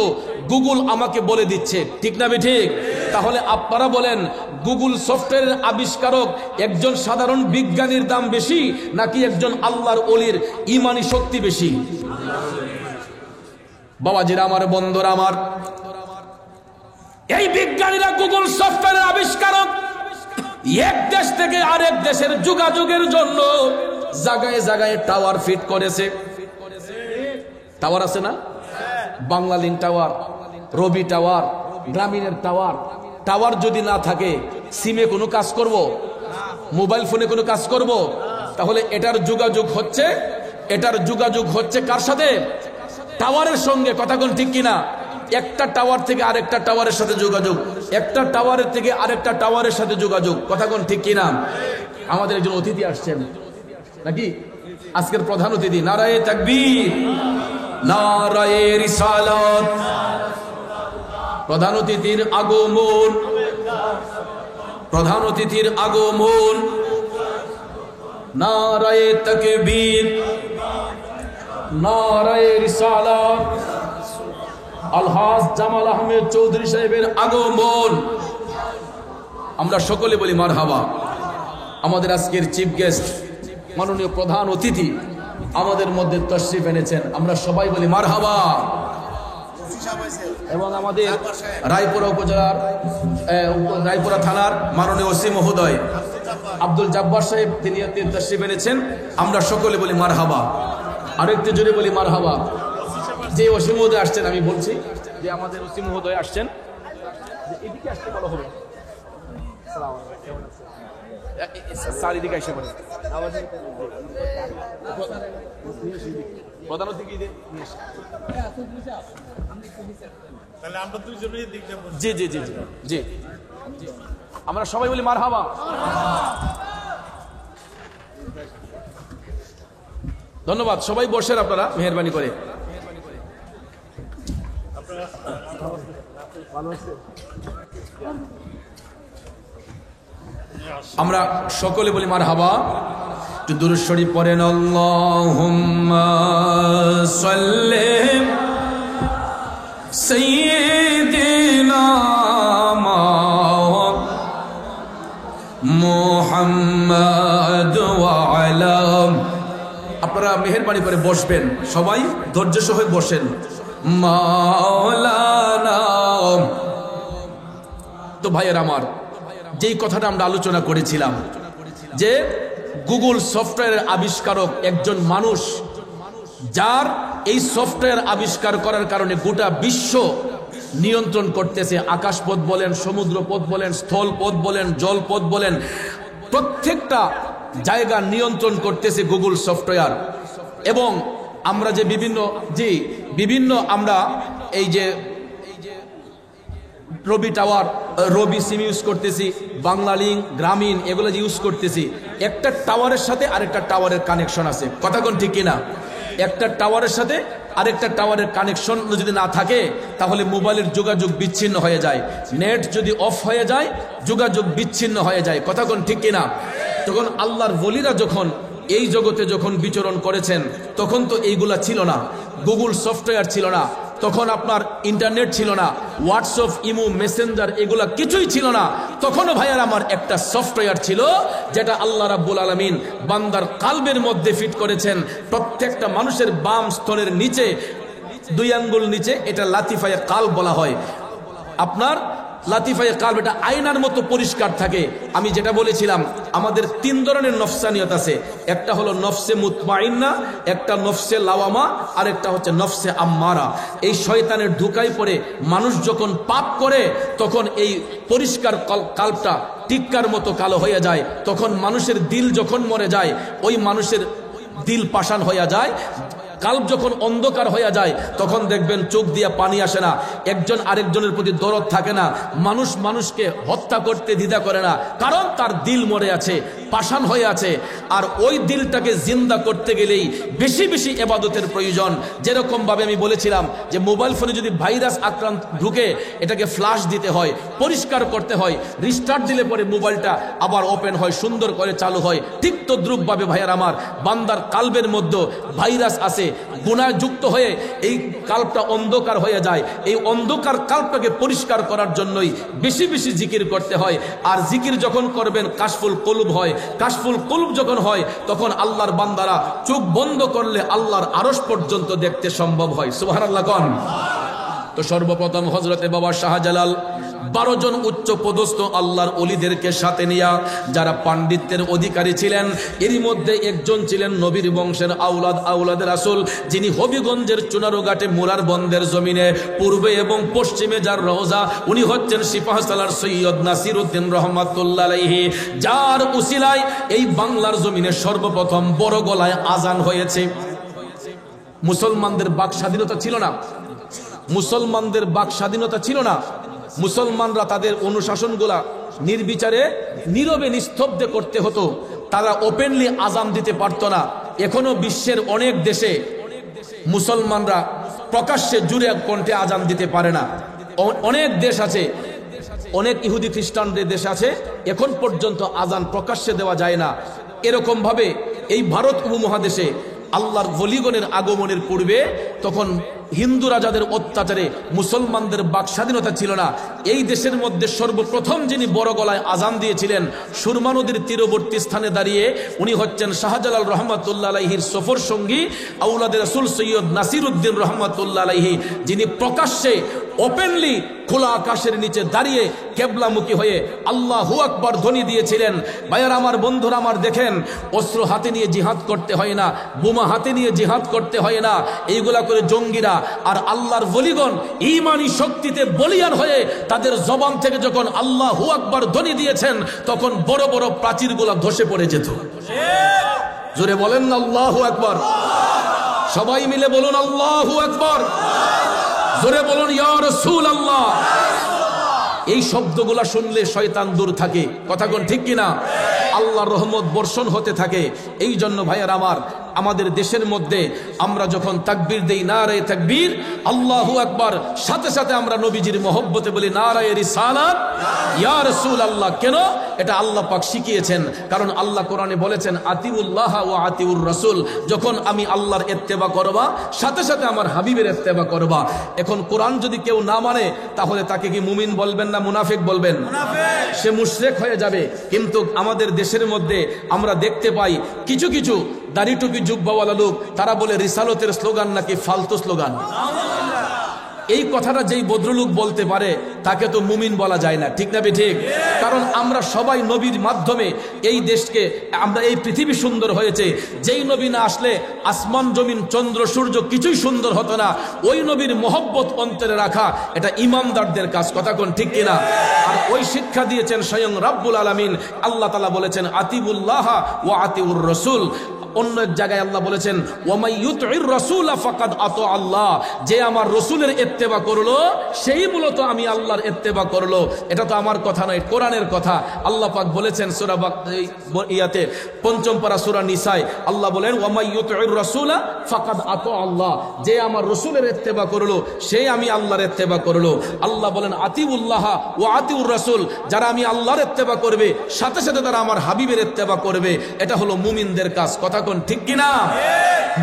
গুগল আমাকে বলে দিচ্ছে। ঠিক না ঠিক? তাহলে আপনারা বলেন, গুগল সফটওয়্যারের আবিষ্কারক একজন সাধারণ বিজ্ঞানীর দাম বেশি নাকি একজন আল্লাহর ওলির ইমানি শক্তি বেশি? বাবাজিরা আমার, বন্ধুরা আমার, এই বিজ্ঞানীরা গুগল সফটওয়্যারের আবিষ্কারক এক দেশ থেকে আরেক দেশের যোগাযোগের জন্য জায়গায় জায়গায় টাওয়ার ফিট করেছে। টাওয়ার আছে না? বাংলালিংক টাওয়ার, রবি টাওয়ার, গ্রামীণের টাওয়ার। টাওয়ার যদি না থাকে সিমে কোনো কাজ করব, মোবাইল ফোনে কোনো কাজ করব? তাহলে এটার যোগাযোগ হচ্ছে, এটার যোগাযোগ হচ্ছে কার সাথে? টাওয়ারের সঙ্গে। কথা কোন ঠিক কিনা? একটা টাওয়ার থেকে আরেকটা টাওয়ারের সাথে যোগাযোগ, একটা টাওয়ারের থেকে আরেকটা টাওয়ারের সাথে যোগাযোগ। কথা কোন ঠিক কিনা? আমাদের একজন অতিথি আসছেন নাকি, আজকের প্রধান অতিথি। নারায়ে তাকবীর, নারায়ে রিসালাত। প্রধান অতিথির আগমন, প্রধান অতিথির আগমন। নারায়ে তাকবীর, নারায়ে রিসালাত। আলহাজ জামাল আহমেদ চৌধুরী সাহেবের আগমন। আমরা সকলে বলি মারহাবা। আমাদের আজকের চিফ গেস্ট মাননীয় প্রধান অতিথি আমাদের মধ্যে তশরিফ এনেছেন, আমরা সবাই বলি মারহাবা। এবং আমাদের রায়পুরা উপজেলার রায়পুরা থানার মাননীয় ওসি মহোদয় আব্দুল জব্বার সাহেব তিনি তশরিফ এনেছেন, আমরা সকলে বলি মারহাবা। আরো একটু জোরে বলি মারহাবা। যে ওসি মহোদয় আসছেন, আমি বলছি যে আমাদের ওসি মহোদয় আসছেন, এদিকে আসতে বলা হবে। চারিদিকে এসে পড়ে প্রধান অতিথি জি জি জি জি আমরা সবাই বলি মারহাবা। ধন্যবাদ, সবাই বসেন আপনারা মেহেরবানি করে। আমরা সকলে বলি মারহাবা। একটু দুরূদ শরীফ পড়েন, আল্লাহুম্মা সাল্লি সাইয়্যিদিনা মুহাম্মাদ ওয়া আলা। আপনারা মেহেরবানি করে বসবেন, সবাই ধৈর্য সহ বসেন। মাওলানা। তো ভাইয়ের আমার, যেই কথাটা আমরা আলোচনা করেছিলাম যে গুগল সফটওয়্যারের আবিষ্কারক একজন মানুষ, যার এই সফটওয়্যার আবিষ্কার করার কারণে গোটা বিশ্ব নিয়ন্ত্রণ করতেছে। আকাশপথ বলেন, সমুদ্রপথ বলেন, স্থলপথ বলেন, জলপথ বলেন, প্রত্যেকটা জায়গা নিয়ন্ত্রণ করতেছে গুগল সফটওয়্যার। এবং আমরা যে বিভিন্ন আমরা এই যে রবি টাওয়ার, রবি সিম ইউজ করতেছি, বাংলা লিঙ্ক, গ্রামীণ, এগুলো যে ইউজ করতেছি, একটা টাওয়ারের সাথে আরেকটা টাওয়ারের কানেকশন আছে। কথা কোন ঠিক কিনা? একটা টাওয়ারের সাথে আরেকটা টাওয়ারের কানেকশন যদি না থাকে তাহলে মোবাইলের যোগাযোগ বিচ্ছিন্ন হয়ে যায়। নেট যদি অফ হয়ে যায় যোগাযোগ বিচ্ছিন্ন হয়ে যায়। কথা কোন ঠিক কিনা? তখন আল্লাহর ওলিরা যখন এই জগতে যখন বিচরণ করেছেন তখন তো এইগুলা ছিল না, গুগল সফটওয়্যার ছিল না, তখন আপনার ইন্টারনেট ছিল না, হোয়াটসঅ্যাপ, ইমো, মেসেঞ্জার এগুলা কিছুই ছিল না। তখনও ভাইয়ার আমার একটা সফটওয়্যার ছিল যেটা আল্লাহ রাব্বুল আলামিন বান্দার কালবের মধ্যে ফিট করেছেন। প্রত্যেকটা মানুষের বাম স্তনের নিচে 2 আঙ্গুল নিচে এটা লাতিফায়ে কালব বলা হয়। আপনার লাতিফায়ে কালব এটা আয়নার মতো পরিষ্কার থাকে। আমি যেটা বলেছিলাম আমাদের 3 ধরনের নফসানিয়ত আছে, একটা হলো নফসে মুতমাইন্না, একটা নফসে লাওয়ামা, আর একটা হচ্ছে নফসে আম্মারা। এই শয়তানের ধোঁকায় পড়ে মানুষ যখন পাপ করে তখন এই পরিষ্কার কালবটা টিক্কার মতো কালো হয়ে যায়। তখন মানুষের দিল যখন মরে যায়, ওই মানুষের দিল পাষাণ হয়ে যায়। কাল্ব যখন অন্ধকার হয়ে যায় তখন দেখবেন চোখ দিয়ে পানি আসে না, একজন আরেকজনের প্রতি দরদ থাকে না, মানুষ মানুষকে হত্যা করতে দ্বিধা করে না, কারণ তার দিল মরে আছে, পাষাণ হয়ে আছে। আর ওই দিলটাকে জিন্দা করতে গেলেই বেশি বেশি ইবাদতের প্রয়োজন। যেরকম ভাবে আমি বলেছিলাম যে মোবাইল ফোনে যদি ভাইরাস আক্রান্ত ঢুকে এটাকে ফ্লাশ দিতে হয়, পরিষ্কার করতে হয়, রিস্টার্ট দিলে পরে মোবাইলটা আবার ওপেন হয়, সুন্দর করে চালু হয়। ঠিক তদ্রুপভাবে ভাইয়ার আমার বান্দার কালবের মধ্যে ভাইরাস আছে, গুনাহ যুক্ত হয়ে এই কালবটা অন্ধকার হয়ে যায়। এই অন্ধকার কালবটাকে পরিষ্কার করার জন্যই বেশি বেশি জিকির করতে হয়। আর জিকির যখন করবেন কাশফুল কলব হয়। কাশফুল কলব যখন হয় তখন আল্লাহর বান্দারা চোখ বন্ধ করলে আল্লাহর আরশ পর্যন্ত দেখতে সম্ভব হয়। সুবহানাল্লাহ কোন। তো সর্বপ্রথম হযরতে বাবা শাহজালাল 12 জন উচ্চ পদস্থ আল্লাহর ওলিদেরকে সাথে নিয়া যারা পাণ্ডিত্যের অধিকারী ছিলেন, এরই মধ্যে একজন ছিলেন নবীর বংশের আওলাদ রাসূল, যিনি হবিগঞ্জের চুনারুঘাটে মুরার বন্দের জমিনে পূর্বে এবং পশ্চিমে যার রওজা, উনি হচ্ছেন সিপাহ সালার সৈয়দ নাসিরউদ্দিন রহমাতুল্লাহ আলাইহি, যার উসিলায় এই বাংলার জমিনে সর্বপ্রথম বড় গলায় আজান হয়েছে। মুসলমানদের বাক স্বাধীনতা ছিল না, মুসলমানদের বাক স্বাধীনতা ছিল না। মুসলমানরা তাদের অনুশাসনগুলা নির্বিচারে নীরবে নিস্তব্ধে করতে হতো, তারা ওপেনলি আজান দিতে পারত না। এখনো বিশ্বের অনেক দেশে মুসলমানরা প্রকাশ্যে জুড়ে কণ্ঠে আজান দিতে পারে না। অনেক দেশ আছে, অনেক ইহুদি খ্রিস্টানদের দেশ আছে, এখন পর্যন্ত আজান প্রকাশ্যে দেওয়া যায় না। এরকম ভাবে এই ভারত উপমহাদেশে আল্লাহর ওলিগণের আগমনের পূর্বে তখন হিন্দুরা যাদের অত্যাচারে মুসলমানদের বাক স্বাধীনতা ছিল না, এই দেশের মধ্যে সর্বপ্রথম যিনি বড় গলায় আজান দিয়েছিলেন সুরমা নদীর তীরবর্তী স্থানে দাঁড়িয়ে, উনি হচ্ছেন শাহজালাল রহমাতুল্লাহ আলাইহির সফর সঙ্গী আউলাদে রাসূল সৈয়দ নাসির উদ্দিন রহমাতুল্লাহ আলাইহি, যিনি প্রকাশ্যে ওপেনলি খোলা আকাশের নিচে দাঁড়িয়ে কেবলামুখী হয়ে আল্লাহু আকবার ধ্বনি দিয়েছিলেন। ভাইয়ার আমার, বন্ধুরা আমার, দেখেন অস্ত্র হাতে নিয়ে জিহাদ করতে হয় না, বোমা হাতে নিয়ে জিহাদ করতে হয় না, এইগুলা করে জঙ্গিরা আর আল্লাহর ওলিগণ ঈমানি শক্তিতে বলিয়ান হয়ে তাদের জবান থেকে যখন আল্লাহু আকবার ধ্বনি দিয়েছেন, তখন বড় বড় প্রাচীরগুলা ধসে পড়ে যেত। জোরে বলেন না আল্লাহু আকবার। সবাই মিলে বলুন আল্লাহু আকবার। জোরে বলুন ইয়া রাসূলুল্লাহ। এই শব্দগুলা শুনলে শয়তান দূর থাকে, কথা কোন ঠিক কিনা? আল্লাহর রহমত বর্ষণ হতে থাকে। এই জন্য ভাইয়ার আমার, আমাদের দেশের মধ্যে আমরা যখন তাকবীর দেই, নারায়ে তাকবীর, আল্লাহু আকবার, সাথে সাথে আমরা নবীজির মহব্বতে বলি নারায়ে রিসালাত ইয়া রাসূলুল্লাহ। কেন? এটা আল্লাহ পাক শিখিয়েছেন। কারণ আল্লাহ কোরআনে বলেছেন আতিউল্লাহ ওয়া আতিউর রাসূল। যখন আমি আল্লাহর ইত্তেবা করবা, সাথে সাথে আমার হাবিবের ইত্তেবা করবা। এখন কোরআন যদি কেউ না মানে, তাহলে তাকে কি মুমিন বলবেন না মুনাফিক বলবেন? সে মুশরিক হয়ে যাবে। কিন্তু আমাদের দেশের মধ্যে আমরা দেখতে পাই কিছু কিছু দাড়ি টুপি জুব্বাওয়ালা লোক, তারা বলে রিসালতের স্লোগান নাকি ফালতু স্লোগান। এই কথাটা যেই ভদ্রলোক বলতে পারে তাকে তো মুমিন বলা যায় না, ঠিক না ঠিক? কারণ আমরা সবাই নবীর মাধ্যমে এই দেশকে, আমরা এই পৃথিবী সুন্দর হয়েছে। যেই নবী না আসলে আসমান জমিন চন্দ্র সূর্য কিছুই সুন্দর হতো না। ওই নবীর মহব্বত অন্তরে রাখা, এটা ইমানদারদের কাজ, কথা কোন ঠিক কিনা? আর ওই শিক্ষা দিয়েছেন স্বয়ং রাব্বুল আলামিন। আল্লাহ তাআলা বলেছেন আতিউল্লাহ ওয়া আতিউর রাসূল। অন্য এক জায়গায় আল্লাহ বলেছেন ওয়ামাই ইউতির রাসূলা ফাকাদ আতা আল্লাহ। যে আমার রাসূলের ইত্তেবা করলো, সেই মূলত আমি আল্লাহর ইত্তেবা করলো। এটা তো আমার কথা নয়, কোরআনের কথা। আল্লাহ পাক বলেছেন সূরা ইয়াতে ৫ম পারা সূরা নিসায়, আল্লাহ বলেন ওয়ামাই ইউতির রাসূলা ফাকাদ আতা আল্লাহ। যে আমার রাসূলের ইত্তেবা করলো, সেই আমি আল্লাহর ইত্তেবা করলো। আল্লাহ বলেন আতিউল্লাহ ওয়া আতিউর রাসূল। যারা আমি আল্লাহর ইত্তেবা করবে, সাথে সাথে তারা আমার হাবিবের ইত্তেবা করবে। এটা হলো মুমিনদের কাজ, কথা কোন ঠিক কিনা?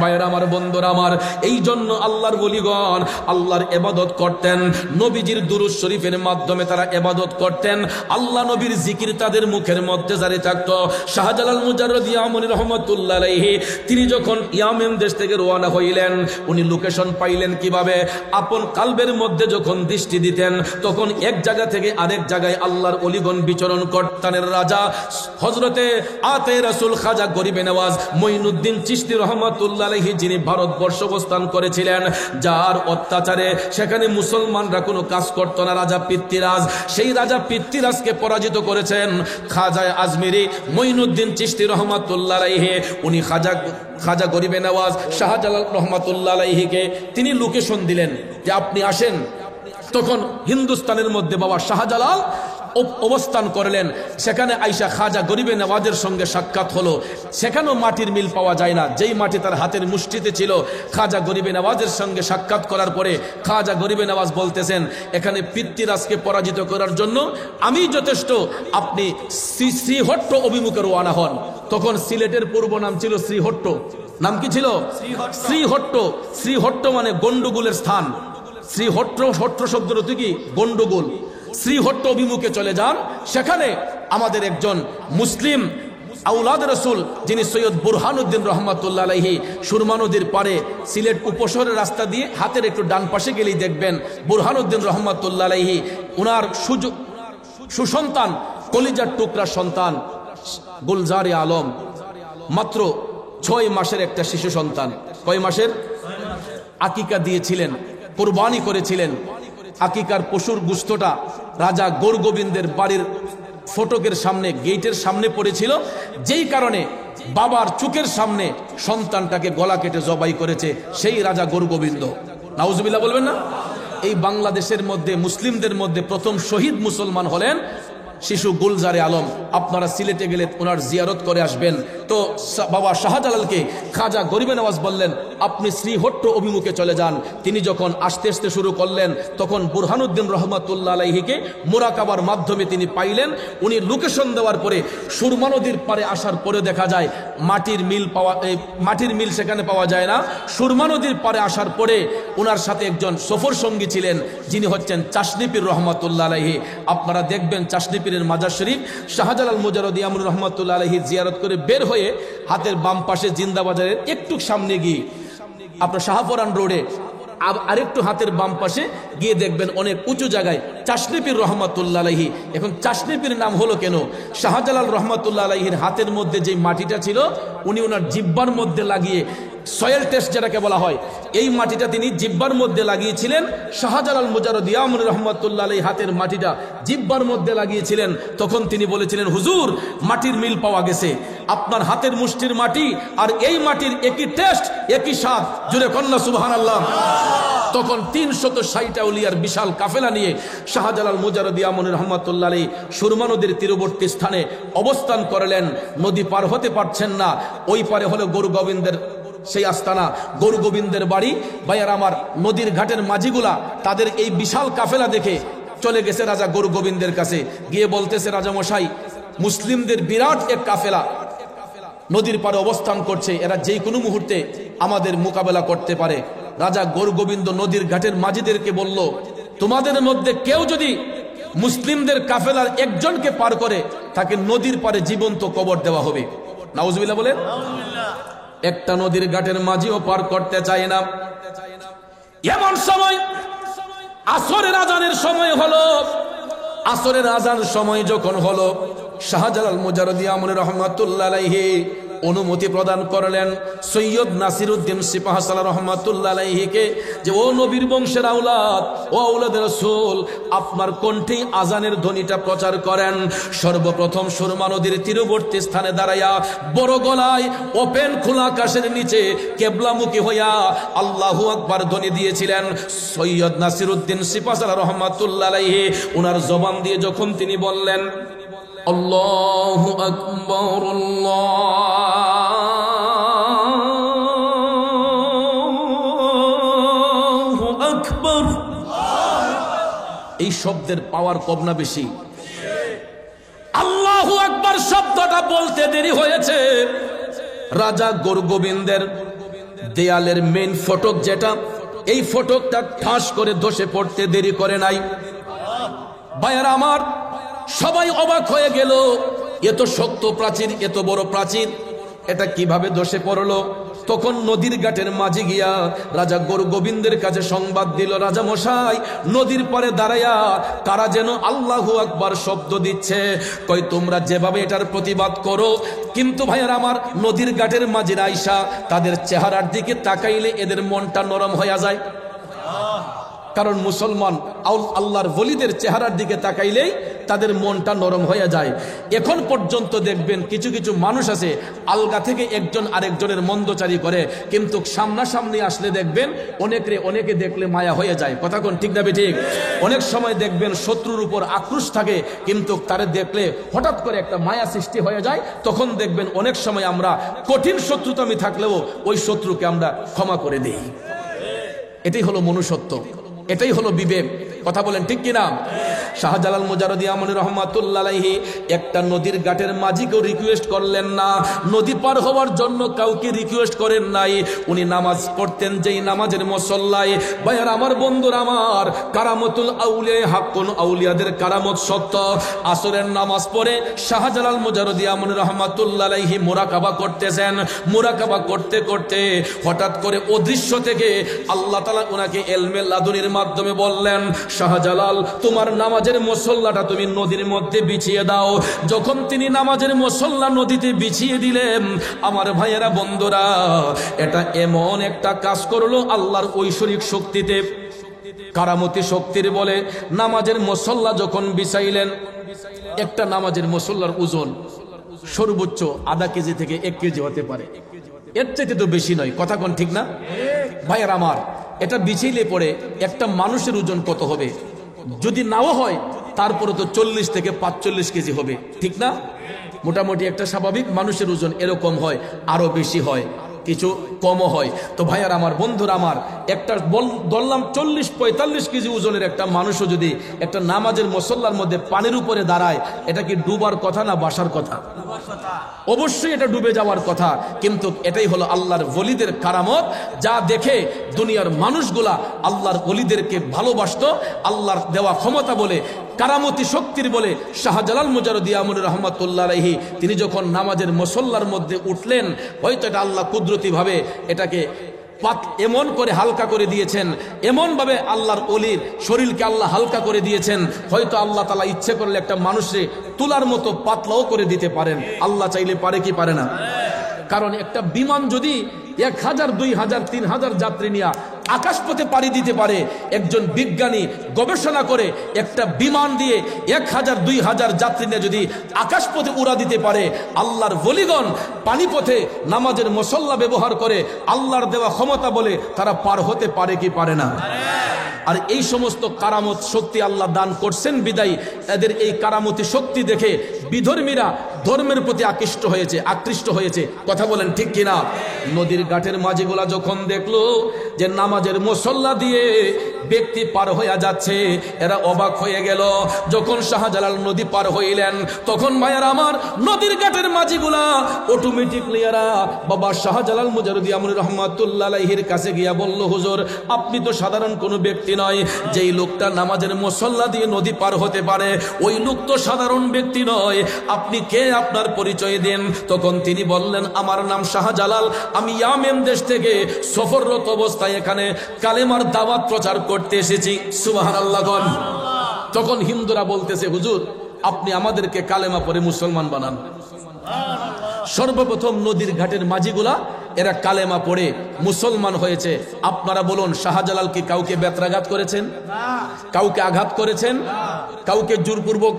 ভাইরা আমার, বন্ধুরা আমার, এই জন্য আল্লাহর ওলিগণ আল্লাহর ইবাদত করতেন। নবীজির দুরূদ শরীফের মাধ্যমে তারা ইবাদত করতেন। আল্লাহ নবীর জিকির তাদের মুখের মধ্যে জারি থাকতো। শাহজালাল মুজাররদ ইয়ামানি রহমাতুল্লাহ আলাইহি, তিনি যখন ইয়ামেন দেশ থেকে রওনা হইলেন, উনি লোকেশন পাইলেন কিভাবে? আপন কালবের মধ্যে যখন দৃষ্টি দিতেন, তখন এক জায়গা থেকে আরেক জায়গায় আল্লাহর ওলিগণ বিচরণ করতেন। রাজা হযরতে আতে রাসূল খাজা গরিবে নওয়াজ মঈনুদ্দিন চিশতি রহমাতুল্লাহ আলাইহি, যিনি ভারতবর্ষ অবস্থান করেছিলেন, যার অত্যাচারে সেখানে মুসলমানরা কোনো কাজ করত না, রাজা পৃথ্বীরাজ, সেই রাজা পৃথ্বীরাজকে পরাজিত করেছেন খাজা আজমিরি মঈনুদ্দিন চিশতি রহমাতুল্লাহ আলাইহি। উনি খাজা গরিবে নওয়াজ শাহজালাল রহমাতুল্লাহ আলাইহিকে তিনি লোকেশন দিলেন যে আপনি আসেন। তখন হিন্দুস্তানের মধ্যে বাবা শাহজালাল অবস্থান করলেন। সেখানে আইসা খাজা গরিবে নওয়াজের সঙ্গে সাক্ষাৎ হলো। সেখানেও মাটির মিল পাওয়া যায় না, যেই মাটি তার হাতের মুষ্টিতে ছিল। খাজা গরিবে নওয়াজের সঙ্গে সাক্ষাৎ করার পরে খাজা গরিবে নওয়াজ বলতেছেন, এখানে পৃথ্বীরাজকে পরাজিত করার জন্য আমি যথেষ্ট, আপনি শ্রীহট্ট অভিমুখে রওনা হন। তখন সিলেটের পূর্ব নাম ছিল শ্রীহট্ট। নাম কি ছিল? শ্রীহট্ট। শ্রীহট্ট মানে গন্ডগোলের স্থান। শ্রীহট্ট, হট্ট শব্দের অর্থ কি? গন্ডগোল। শ্রীহট্ট অভিমুখে চলে যান। সেখানে আমাদের একজন মুসলিম আউলাদ রাসূল, যিনি সৈয়দ বুরহানুদ্দিন রহমাতুল্লাহ আলাইহি, সুরমা নদীর পারে সিলেট উপশহরের রাস্তা দিয়ে হাতের একটু ডান পাশে গেলেই দেখবেন বুরহানুদ্দিন রহমাতুল্লাহ আলাইহি, উনার সুসন্তান, কলিজার টুকরা সন্তান গুলজারে আলম, মাত্র 6 মাসের একটা শিশু সন্তান। কয় মাসের? আকিকা দিয়েছিলেন, কুরবানি করেছিলেন। আকিকার পশুর গোশতটা রাজা গোরগোবিন্দের বাড়ির ফটকের সামনে, গেটের সামনে পড়েছিল, যেই কারণে বাবার চোখের সামনে সন্তানটাকে গলা কেটে জবাই করেছে সেই রাজা গোরগোবিন্দ। নাউজুবিল্লাহ বলবেন না? এই বাংলাদেশের মধ্যে মুসলিমদের মধ্যে প্রথম শহীদ মুসলমান হলেন শিশু গুলজারে আলম। আপনারা সিলেটে গেলে ওনার জিয়ারত করে আসবেন। তো বাবা শাহজালালকে খাজা গরিবে নওয়াজ বললেন, আপনি শ্রীহট্ট অভিমুখে চলে যান। তিনি যখন আসতে আসতে শুরু করলেন, তখন বুরহানুদ্দিন রহমাতুল্লাহ আলাইহিকে মুরাকাবার মাধ্যমে তিনি পাইলেন। উনি লোকেশন দেওয়ার পরে সুরমা নদীর পারে আসার পরে দেখা যায় মাটির মিল সেখানে পাওয়া যায় না। সুরমা নদীর পারে আসার পরে ওনার সাথে একজন সফর সঙ্গী ছিলেন, যিনি হচ্ছেন চাশনী পীর রহমাতুল্লাহ আলাইহি। আপনারা দেখবেন চাশনী পীরের মাজার শরীফ শাহজালাল মুজাররদি আমর রহমাতুল্লাহ আলাইহি জিয়ারত করে বের হয়ে হাতের বাম পাশে জিন্দাবাজারের একটু সামনে গিয়ে আপনার শাহপুরান রোডে আরেকটু হাতের বাম পাশে গিয়ে দেখবেন অনেক উঁচু জায়গায় চাশনী পীর রহমাতুল্লাহ আলাইহি। এখন চাশনী পীর নাম হলো কেন? শাহজালাল রহমাতুল্লাহ আলাইহির হাতের মধ্যে যে মাটিটা ছিল, উনি ওনার জিব্বার মধ্যে লাগিয়ে, সয়েল টেস্ট যেটাকে বলা হয়, এই মাটিটা তিনি জিব্বার মধ্যে লাগিয়েছিলেন। শাহজালাল মুজাররদি আমর রহমাতুল্লাহ আলাইহি হাতের মাটিটা জিব্বার মধ্যে লাগিয়েছিলেন। তখন তিনি বলেছিলেন, হুজুর, মাটির মিল পাওয়া গেছে। আপনার হাতের মুষ্টির মাটি আর এই মাটির একই টেস্ট, একই স্বাদ। জুড়ে কন্যা সুবহানাল্লাহ। তখন 360 আউলিয়ার বিশাল কাফেলা নিয়ে শাহজালাল মুজাররদি আমর রহমাতুল্লাহ আলাইহি সুরমা নদীর তীরবর্তী স্থানে অবস্থান করলেন। নদী পার হতে পারছেন না। ওই পারে হলো গরু গোবিন্দের সেই আস্তানা, গরু গোবিন্দের বাড়ি। ভাইয়ার আমার, নদীর ঘাটের মাঝিগুলা তাদের এই বিশাল কাফেলা দেখে চলে গেছে রাজা গরু গোবিন্দের কাছে, গিয়ে বলতেছে, রাজা মশাই, মুসলিমদের বিরাট এক কাফেলা নদীর পারে অবস্থান করছে, এরা যে কোনো মুহূর্তে আমাদের মোকাবেলা করতে পারে। রাজা গরু গোবিন্দ নদীর ঘাটের মাঝিদেরকে বলল, তোমাদের মধ্যে কেউ যদি মুসলিমদের কাফেলার একজনকে পার করে, তাকে নদীর পারে জীবন্ত কবর দেওয়া হবে। নাউজুবিল্লাহ বলেন। একটা নদীর ঘাটের মাঝিও পার করতে চায় না। এমন সময় আসরের আজানের সময় হলো। আসরের আজান সময় যখন হলো, শাহজালাল মুজাররদি আমর রহমাতুল্লাহ আলাইহি অনুমতি প্রদান করলেন সৈয়দ নাসিরউদ্দিন সিপাহসালার রহমাতুল্লাহ আলাইহিকে, যে ও নবীর বংশের আওলাদ, ও আওলাদ রাসূল, আপনার কণ্ঠে আজানের ধ্বনিটা প্রচার করেন। সর্বপ্রথম সুরমা নদীর তীরবর্তী স্থানে দাঁড়াইয়া বড় গলায় ওপেন খোলা আকাশের নিচে কেবলামুখী হইয়া আল্লাহু আকবার ধ্বনি দিয়েছিলেন সৈয়দ নাসিরউদ্দিন সিপাহসালার রহমাতুল্লাহ আলাইহি। ওনার জবান দিয়ে যখন তিনি বললেন, আল্লাহু আকবার, আল্লাহু আকবার, এই শব্দের পাওয়ার কম না বেশি? আল্লাহু আকবার শব্দটা বলতে দেরি হয়েছে। রাজা গরু গোবিন্দের দেয়ালের মেইন ফটক যেটা, এই ফটকটা ঠাস করে ধসে পড়তে দেরি করে নাই। ভাইয়ারা আমার, সবাই অবাক হয়ে গেল, এত শক্ত প্রাচীর, এত বড় প্রাচীর, এটা কিভাবে ধসে পড়লো? তখন নদীর ঘাটের মাঝে গিয়া রাজা গরু গোবিন্দের কাছে সংবাদ দিল, রাজা মশাই, নদীর পারে দাঁড়াইয়া তারা যেন আল্লাহু আকবার শব্দ দিচ্ছে। কই, তোমরা যেভাবে এটার প্রতিবাদ করো, কিন্তু ভাইয়ারা আমার, নদীর ঘাটের মাঝে আইসা তাদের চেহারার দিকে তাকাইলে এদের মনটা নরম হয়ে যায়। কারণ মুসলমান আল্লাহর ওলিদের চেহারার দিকে তাকাইলেই তাদের মনটা নরম হয়ে যায়। এখন পর্যন্ত দেখবেন কিছু কিছু মানুষ আছে আলগা থেকে একজন আরেকজনের মন্দচারী করে, কিন্তু সামনাসামনি আসলে দেখবেন অনেকে দেখলে মায়া হয়ে যায়। কথা কোন ঠিক না ঠিক? অনেক সময় দেখবেন শত্রুর উপর আক্রোশ থাকে, কিন্তু তারে দেখলে হঠাৎ করে একটা মায়া সৃষ্টি হয়ে যায়। তখন দেখবেন অনেক সময় আমরা কঠিন শত্রুতামি থাকলেও ওই শত্রুকে আমরা ক্ষমা করে দিই। এটাই হলো মনুষ্যত্ব, এটাই হলো বিবেক। কথা বলেন ঠিক কিনা? শাহজালাল মুজাররদি আমর রহমাতুল্লাহ আলাইহি একটা নদীর ঘাটের মাঝিকেও রিকোয়েস্ট করলেন না, নদী পার হওয়ার জন্য কাউকে রিকোয়েস্ট করেন নাই। উনি নামাজ পড়তেন যেই নামাজের মুসল্লায়। ভাইয়ার আমার, বন্ধুরা আমার, কারামতুল আউলিয়া হাক্কুন, আউলিয়াদের কারামত সত্য। আসরের নামাজ পড়ে শাহজালাল মুজাররদি আমর রহমাতুল্লাহ আলাইহি মুরাকাবা করতেছেন। মুরাকাবা করতে করতে হঠাৎ করে অদৃশ্য থেকে আল্লাহ তাআলা ওনাকে ইলমে লাদুনির মাধ্যমে বললেন, শাহজালাল, তোমার নামাজের মুসল্লাটা তুমি নদীর মধ্যে বিছিয়ে দাও। যখন তিনি নামাজের মুসল্লা নদীতে বিছিয়ে দিলেন, আমার ভাইয়েরা বন্ধুরা, এটা এমন একটা কাজ করলো আল্লাহর ঐশ্বরিক শক্তিতে, কারামতি শক্তির বলে। নামাজের মুসল্লা যখন বিছাইলেন, একটা নামাজের মুসল্লার ওজন সর্বোচ্চ আধা কেজি থেকে 1 কেজি হতে পারে, এর চাইতে তো বেশি নয়। কথা কোন ঠিক না? ভাইয়ের আমার, এটা বিছাইলে পরে একটা মানুষের ওজন কত হবে? যদি নাও হয় তারপরে তো 40 থেকে 45 কেজি হবে, ঠিক না? মোটামুটি একটা স্বাভাবিক মানুষের ওজন এরকম হয়, আরো বেশি হয়, কিছু কমও হয়। তো ভাইয়ার আমার, বন্ধুরা আমার, একটা বললাম 40-45 কেজি ওজনের একটা মানুষও যদি একটা নামাজের মুসল্লার মধ্যে পানির উপরে দাঁড়ায়, এটা কি ডুবার কথা না বাসার কথা? অবশ্যই এটা ডুবে যাওয়ার কথা। কিন্তু এটাই হলো আল্লাহর ওলিদের কারামত, যা দেখে দুনিয়ার মানুষগুলা আল্লাহর ওলিদেরকে ভালোবাসতো। আল্লাহর দেওয়া ক্ষমতা বলে, কারামতি শক্তির বলে শাহজালাল মুজাররদি আমুর রহমাতুল্লাহ আলাইহি তিনি যখন নামাজের মুসল্লার মধ্যে উঠলেন, হয়তো এটা আল্লাহ কুদরতি ভাবে এটাকে এমন করে হালকা করে দিয়েছেন, এমন ভাবে আল্লাহর ওলির শরীরকে আল্লাহ হালকা করে দিয়েছেন, হয়তো আল্লাহ তাআলা ইচ্ছে করলে একটা মানুষে তুলার মতো পাতলাও করে দিতে পারেন। আল্লাহ চাইলে পারে কি পারে না? কারণ একটা বিমান যদি 1000, 2000, 3000 যাত্রী নিয়ে আকাশপথে পাড়ি দিতে পারে, একজন বিজ্ঞানী গবেষণা করে একটা বিমান দিয়ে 1000, 2000 যাত্রী নিয়ে যদি আকাশপথে উড়া দিতে পারে, আল্লাহর ওলিগণ পানিপথে নামাজের মুসল্লা ব্যবহার করে আল্লাহর দেওয়া ক্ষমতা বলে তারা পার হতে পারে কি পারে না? আর এই সমস্ত কারামত শক্তি আল্লাহ দান করছেন বিদায়ী এদের এই কারামতি শক্তি দেখে বিধর্মীরা ধর্মের প্রতি আকৃষ্ট হয়েছে। কথা বলেন ঠিক কিনা? নদীর ঘাটের মাঝিগুলা যখন দেখলো যে নামাজের মুসল্লা দিয়ে ব্যক্তি পার হয়ে যাচ্ছে, এরা অবাক হয়ে গেল। যখন শাহজালাল নদী পার হইলেন, তখন ভাইয়ার আমার, নদীর ঘাটের মাঝিগুলা অটোমেটিকলি এরা বাবা শাহজালাল মুজাররদি আমুর রহমাতুল্লাহ আলাইহির কাছে গিয়া বলল, হুজুর আপনি তো সাধারণ কোনো ব্যক্তি নয়, যেই লোকটা নামাজের মুসল্লা দিয়ে নদী পার হতে পারে ওই লোক তো সাধারণ ব্যক্তি নয়, আপনি কে, আপনার পরিচয় দেন। তখন তিনি বললেন, আমার নাম শাহজালাল, আমি ইয়ামেন দেশ থেকে সফররত অবস্থায় এখানে কালেমার দাওয়াত প্রচার করতে এসেছি। সুবহানাল্লাহ। তখন হিন্দুরা বলতেছে, হুজুর আপনি আমাদেরকে কালেমা পড়ে মুসলমান বানান। সর্বপ্রথম নদীর ঘাটের মাঝিগুলা এরা কালেমা পড়ে মুসলমান হয়েছে। আপনারা বলুন, শাহজালাল কি কাউকে বেত্রাঘাত করেছেন? কাউকে আঘাত করেছেন? কাউকে জোরপূর্বক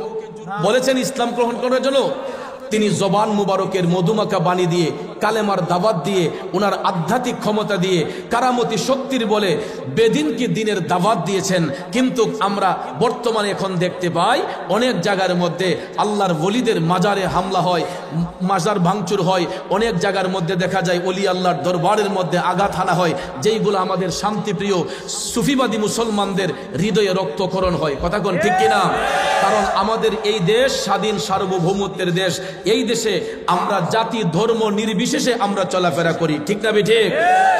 বলেছেন ইসলাম গ্রহণ করার জন্য? তিনি জবান মুবারকের মধুমাখা বাণী দিয়ে, কালেমার দাওয়াত দিয়ে, ওনার আধ্যাত্মিক ক্ষমতা দিয়ে, কারামতি শক্তির বলে বেদিনকে দিনের দাওয়াত দিয়েছেন। কিন্তু আমরা বর্তমানে এখন দেখতে পাই অনেক জায়গার মধ্যে আল্লাহর ওলিদের মাজারে হামলা হয়, মাজার ভাঙচুর হয়, অনেক জায়গার মধ্যে দেখা যায় ওলি আল্লাহর দরবারের মধ্যে আঘাত হানা হয়, যেইগুলো আমাদের শান্তিপ্রিয় সুফিবাদী মুসলমানদের হৃদয়ে রক্তক্ষরণ হয়। কথা কোন ঠিক কিনা? কারণ আমাদের এই দেশ স্বাধীন সার্বভৌমত্বের দেশ। এই দেশে আমরা জাতি ধর্ম নির্বিশেষে আমরা চলাফেরা করি, ঠিক না ঠিক?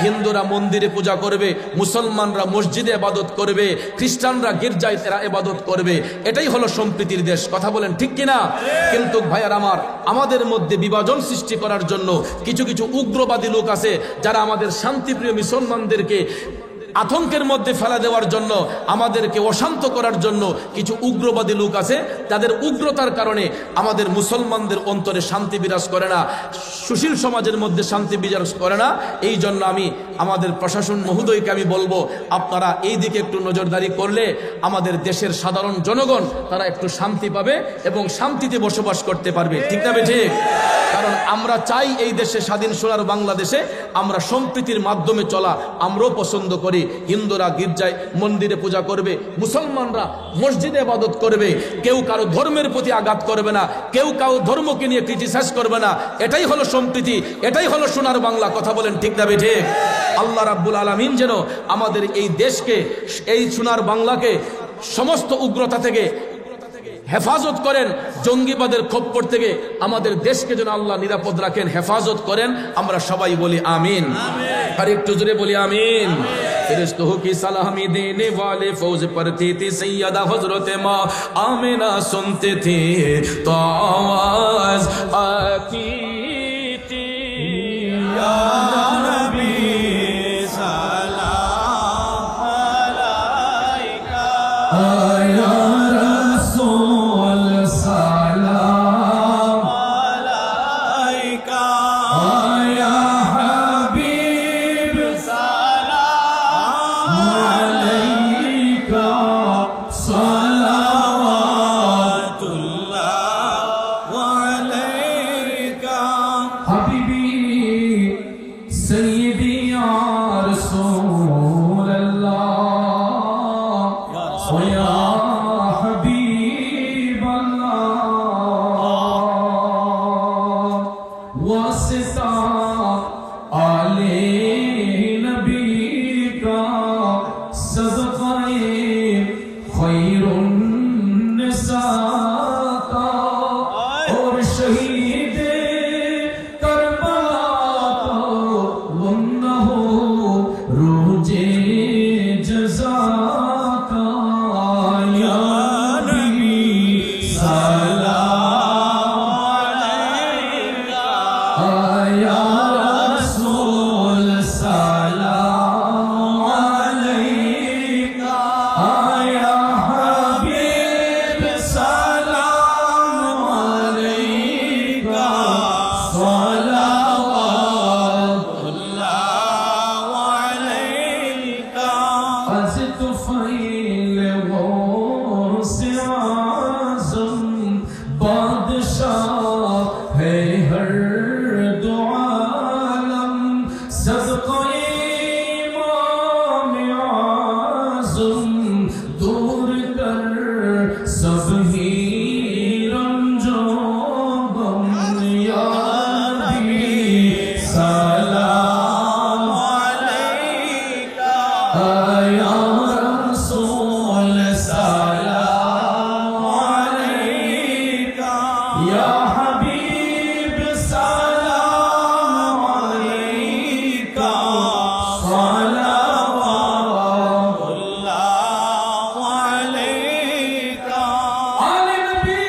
হিন্দুরা মন্দিরে পূজা করবে, মুসলমানরা মসজিদে ইবাদত করবে, খ্রিস্টানরা গির্জায় তারা ইবাদত করবে। এটাই হলো সম্প্রীতির দেশ। কথা বলেন ঠিক কিনা? কিন্তু ভাইয়ার আমার, আমাদের মধ্যে বিভাজন সৃষ্টি করার জন্য কিছু কিছু উগ্রবাদী লোক আছে, যারা আমাদের শান্তিপ্রিয় মুসলমানদেরকে আতঙ্কের মধ্যে ফেলা দেওয়ার জন্য, আমাদেরকে অশান্ত করার জন্য কিছু উগ্রবাদী লোক আছে। তাদের উগ্রতার কারণে আমাদের মুসলমানদের অন্তরে শান্তি বিরাজ করে না, সুশীল সমাজের মধ্যে শান্তি বিরাজ করে না। এই জন্য আমি আমাদের প্রশাসন মহোদয়কে আমি বলবো, আপনারা এই দিকে একটু নজরদারি করলে আমাদের দেশের সাধারণ জনগণ তারা একটু শান্তি পাবে এবং শান্তিতে বসবাস করতে পারবে, ঠিক না ঠিক? কারণ আমরা চাই এই দেশে স্বাধীন সোনার বাংলাদেশে আমরা সম্প্রীতির মাধ্যমে চলা আমরাও পছন্দ করি। হিন্দুরা গির্জায় মন্দিরে পূজা করবে, মুসলমানরা মসজিদে ইবাদত করবে, কেউ কারো ধর্মের প্রতি আঘাত করবে না, কেউ কারো ধর্মকে নিয়ে ক্রিটিসাইজ করবে না। এটাই হলো সম্প্রীতি, এটাই হলো সোনার বাংলা। কথা বলেন ঠিক না ঠিক? আল্লাহ রাব্বুল আলামিন যেন আমাদের এই দেশকে, এই সোনার বাংলাকে সমস্ত উগ্রতা থেকে হেফাজত করেন, জঙ্গিবাদের খপ্পর থেকে আমাদের দেশকে যেন আল্লাহ নিরাপদ রাখেন, হেফাজত করেন। আমরা সবাই বলি আমিন। আর একটু জোরে বলি আমিন। ফেরেশতों की सलामी देने वाले फौज पर थी सैयदा हजरत माँ आमिना, सुनते थे तो आवाज आती थी, या नबी सलाम अलैका, या रसूल सलाम अलैका, या हबीब सलाम अलैका, सलावतुल्लाह अलैका, हबीबी सय्यदी या रसूल अल्लाह, या हबीब صدقائے خیر النساء کا اور شہید کربلا کا بندہ ہو روز جزا کا یا نبی سلام علیکہ یا رسول سلام علیکہ یا حبیب سلام علیکہ صلوات اللہ علیکہ از طفیل غوث اعظم بادشاہ ہے ہر دو عالم صدقہ امام اعظم دور کر سب ہی رنج و غم یا نبی سلام علیکہ یا رسول سلام علیکہ یا حبیب سلام علیکہ صلوات اللہ علیکہ آل نبی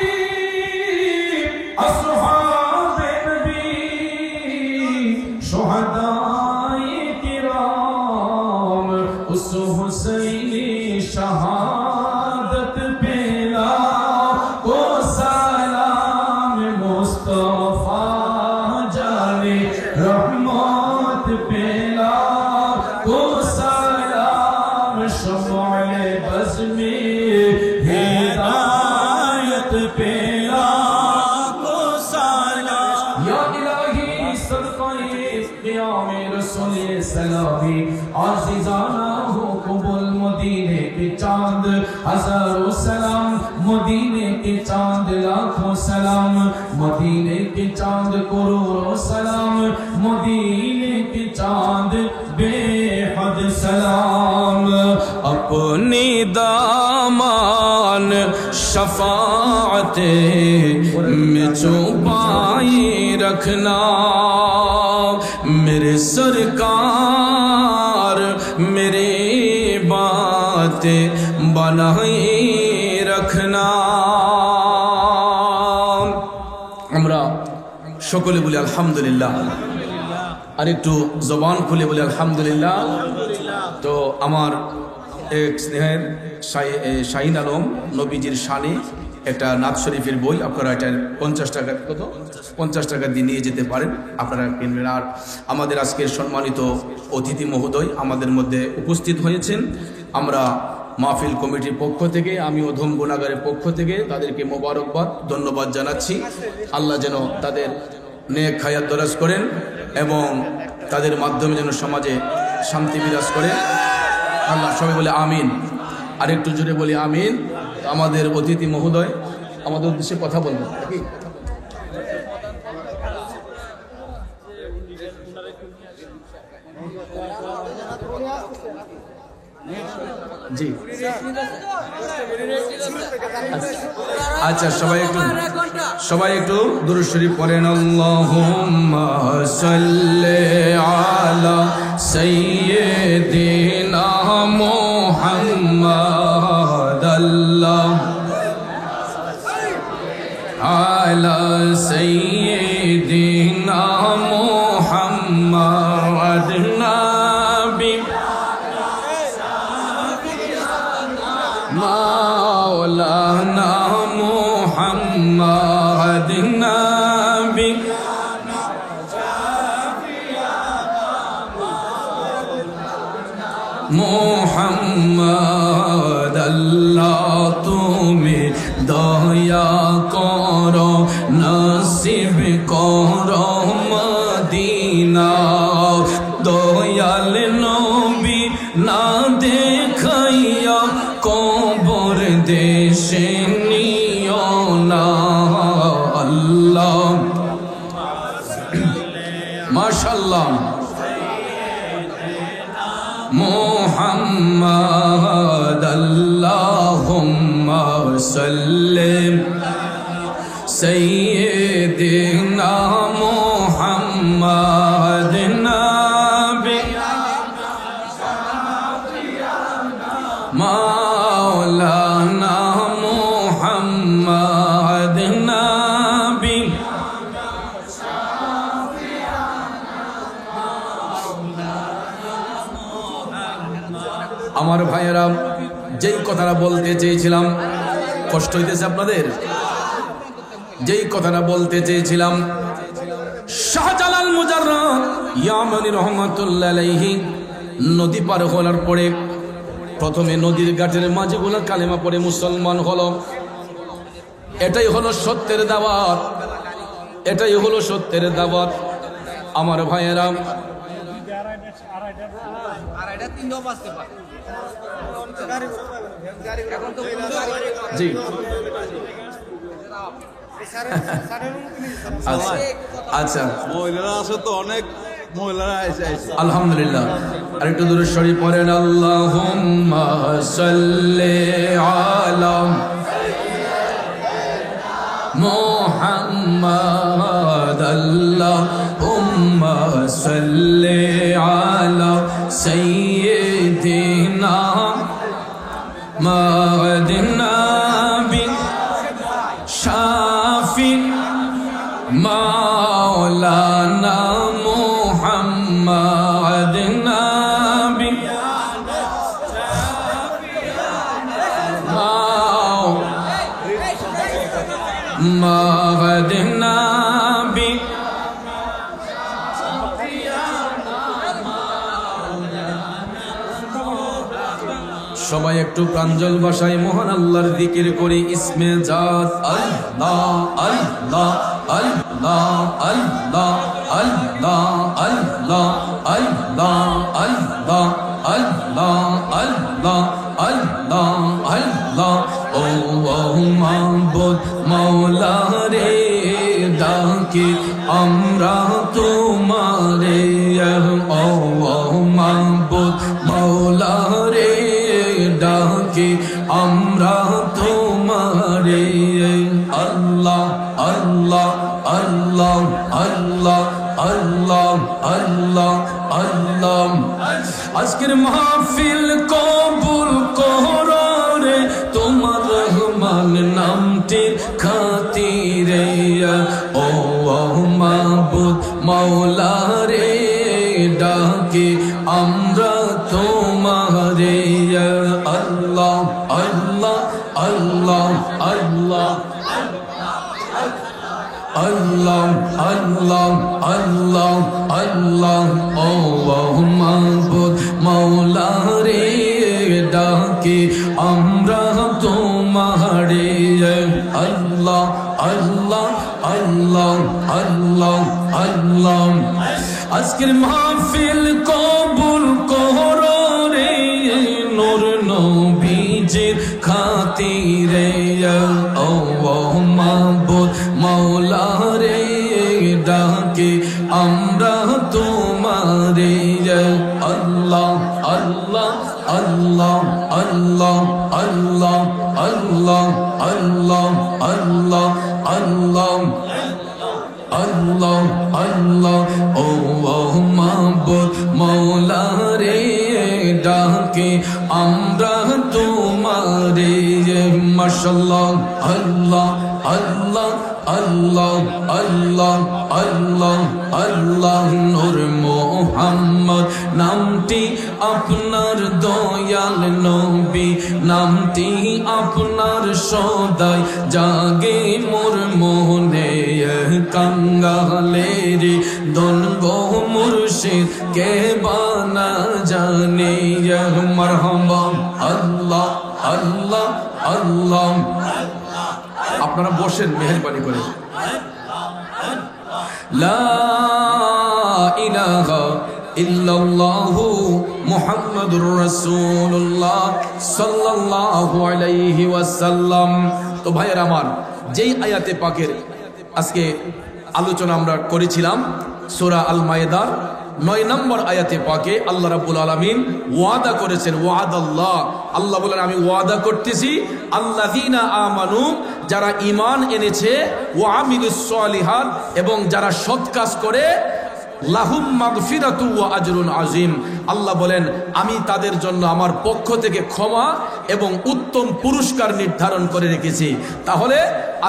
اصحاب نبی شہدائے کرام اس حسینی شہادت پہ لاکھوں سلام مصطفیٰ جانے رحمت پہ لاکھوں سلام شمع بز میں ہدایت پہ لاکھوں سلام یا الہی صدقہ قیام رسول سلامی عزیزانہ ہو قبول مدینے کے چاند ہزاروں سلام مدینے کے چاند لاکھوں سلام مدینے کے چاند کروڑوں سلام مدینے کے چاند بے حد سلام اپنی دامان شفاعت میں چھپائی رکھنا میرے سرکار میری باتیں بنائی رکھنا আমরা সকলে বলি আলহামদুলিল্লাহ আর একটু জবান খুলে বলি আলহামদুলিল্লাহ তো আমার এক স্নেহের শাহিন আলম নবীজির শানে একটা নাত শরীফের বই আপনারা এটা 50 টাকা কত 50 টাকা দিয়ে নিয়ে যেতে পারেন আপনারা কিনবেন আর আমাদের আজকের সম্মানিত অতিথি মহোদয় আমাদের মধ্যে উপস্থিত হয়েছেন আমরা মাহফিল কমিটির পক্ষ থেকে আমি অধম গুনাহগারের পক্ষ থেকে তাদেরকে মোবারকবাদ ধন্যবাদ জানাচ্ছি আল্লাহ যেন তাদের নেক হায়াত দরাজ করেন এবং তাদের মাধ্যমে যেন সমাজে শান্তি বিরাজ করে আল্লাহ সবাই বলে আমিন আর একটু জোরে বলি আমিন আমাদের অতিথি মহোদয় আমাদের উদ্দেশ্যে কথা বলবেন নাকি জি আচ্ছা সবাই একটু দুরূদ শরীফ পড়েন আল্লাহুম্মা সাল্লি আলা সাইয়্যিদিনা মুহাম্মাদ আলা সাইয়্যিদিনা মুহাম্মাদ নবী مولانا محمد نبی محمد اللہ تمہیں دیا کرو نصیب کرو مدینہ دویال نبی نہ دیکھائیا কবর দেশে নিও না আল্লাহ মাশাআল্লাহ মুহাম্মদ আল্লাহুম্মা সাল্লি সাইয়্যিদিনা মুহাম্মাদ নাবি মাওলানা মুহাম্মাদ নাবি আমার ভাইয়েরা যেই কথাটা বলতে চেয়েছিলাম, কষ্ট হইতেছে আপনাদের? যেই কথাটা বলতে চেয়েছিলাম, শাহজালাল মুজাররদ ইয়ামানি রহমাতুল্লাহ আলাইহি নদী পার হওয়ার পরে প্রথমে নদীর ঘাটের মাঝগুলো কালেমা পড়ে মুসলমান হলো। এটাই হলো সত্যের দাওয়াত, এটাই হলো সত্যের দাওয়াত। আমার ভাইয়েরা জি আচ্ছা, মহিলারা আছে তো অনেক, মহিলারা আলহামদুলিল্লাহ। আরেকটু দূরে শরীফ পড়েন, আল্লাহুম্মা সাল্লি আলা মুহাম্মাদ, আল্লাহুম্মা সাল্লি আলা সাইয়্যিদিনা মুহাম্মাদিন নাবি শাফি মাওলানা মুহাম্মাদ নাবি মুহাম্মাদ নাবি সবাই একটু প্রাঞ্জল ভাষায় মহান আল্লাহর জিকির করি। ইসমে জাত আল্লাহ আল্লাহ আল্লাহ আল্লাহ আল্লাহ আল্লাহ আল্লাহ আল্লাহ আল্লাহ আল্লাহ আল্লাহ আল্লাহ। ও মাবুদ মাওলা রে ডাকি আমরা তোমারে, ও মাবুদ মাওলা রে ডাকি আমরা তোমারে। আল্লাহ আল্লাহ আল্লাহ আল্লাহ আল্লাহ আল্লাহ আল্লাহ। আজকের মাহফিল কবুল করো রে তোমার রহমান নামটির খাতিরে, ও মাবুদ মাওলা রে ডাকি আমরা তোমারে। আল্লাহ আল্লাহ আল্লাহ আল্লাহ আল্লাহ আল্লাহ আল্লাহ আল্লাহ। ও মাবুদ মাওলা রে ডাকি আমরা তোমারে। আল্লাহ আল্লাহ আল্লাহ আল্লাহ আল্লাহ। আজকের মাহফিল কবুল করো রে নূর নবীজির খাতিরে, ও মাবুদ মাওলা রে ডাকি আমরা তোমারে। আল্লাহ আল্লাহ আল্লাহ আল্লাহ আল্লাহ আল্লাহ আল্লাহ আল্লাহ আল্লাহ আল্লাহ আল্লাহ। ও মাবুদ মাওলা রে ডাকি আমরা তোমারে। মাশাআল্লাহ আল্লাহ আল্লাহ আল্লাহ আল্লাহ আল্লাহ আল্লাহ। নূর মুহাম্মদ নামটি আপনার দয়াল নবী, নামটি আপনার সদাই জাগে মোর মনে। কাঙ্গালের দন গো মুর্শিদ কে বানা জানে। মারহাবা আল্লাহ আল্লাহ আল্লাহ। আপনারা বসেন মেহেরবানি করে। লা ইলাহা ইল্লাল্লাহু মুহাম্মাদুর রাসূলুল্লাহ সাল্লাল্লাহু আলাইহি ওয়াসাল্লাম। তো ভাইয়ের আমার, যেই আয়াতে পাকের আজকে আলোচনা আমরা করেছিলাম সূরা আল মায়েদার 9 নম্বর আয়াতে পাকে আল্লাহ রাব্বুল আলামিন ওয়াদা করেছেন, ওয়াদাল্লাহ, আল্লাহ বলেন আমি ওয়াদা করতেছি আল্লাযীনা আমানু, যারা ঈমান এনেছে, ওয়া আমিলুস সালিহাত, এবং যারা সৎ কাজ করে, লাহুম মাগফিরাতু ওয়া আজরুন আযীম, আল্লাহ বলেন আমি তাদের জন্য আমার পক্ষ থেকে ক্ষমা এবং উত্তম পুরস্কার নির্ধারণ করে রেখেছি। তাহলে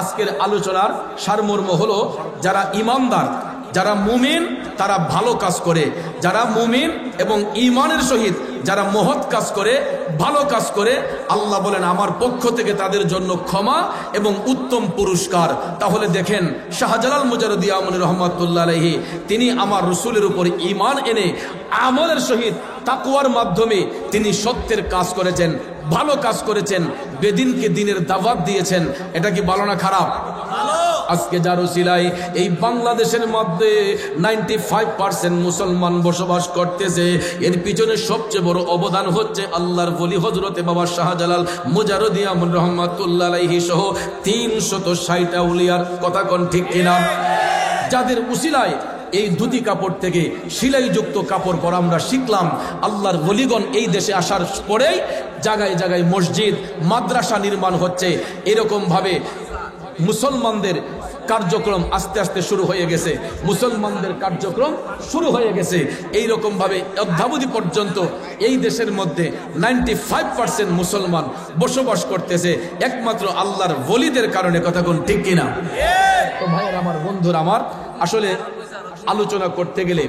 আজকের আলোচনার সারমর্ম হলো, যারা ঈমানদার, যারা মুমিন, তারা ভালো কাজ করে, যারা মুমিন এবং ঈমানের সহিত যারা মহৎ কাজ করে, ভালো কাজ করে, আল্লাহ বলেন আমার পক্ষ থেকে তাদের জন্য ক্ষমা এবং উত্তম পুরস্কার। তাহলে দেখেন শাহজালাল মুজাররদি আমনী রহমাতুল্লাহ আলাইহি, তিনি আমার রাসূলের উপর ঈমান এনে আমলের সহিত তাকওয়ার মাধ্যমে তিনি সত্যের কাজ করেছেন, ভালো কাজ করেছেন, বেদিনকে দিনের দাওয়াত দিয়েছেন। এটা কি ভালো না খারাপ? আজকে যার উসিলায় এই বাংলাদেশের মধ্যে 95% মুসলমান বসবাস করতেছে, এর পিছনে সবচেয়ে বড় অবদান হচ্ছে আল্লাহর ওলি হযরতে বাবা শাহজালাল মুজাররদি আমনী রহমাতুল্লাহ আলাইহি সহ 360 আউলিয়ার। কথা কোন ঠিক কিনা? যাদের উসিলায় এই ধুতি কাপড় থেকে সেলাইযুক্ত কাপড় পরা আমরা শিখলাম। আল্লাহর ওলিগণ এই দেশে আসার পরেই জায়গায় জায়গায় মসজিদ, মাদ্রাসা নির্মাণ হচ্ছে। এরকম ভাবে মুসলমানদের কার্যক্রম আস্তে আস্তে শুরু হয়ে গেছে, মুসলমানদের কার্যক্রম শুরু হয়ে গেছে। এইরকম ভাবে অদ্যাবধি পর্যন্ত এই দেশের মধ্যে 95% মুসলমান বসবাস করতেছে একমাত্র আল্লাহর ওলিদের কারণে। কথা কোন ঠিক কিনা? তো ভাইয়ের আমার, বন্ধুরা আমার, আসলে আলোচনা করতে গেলে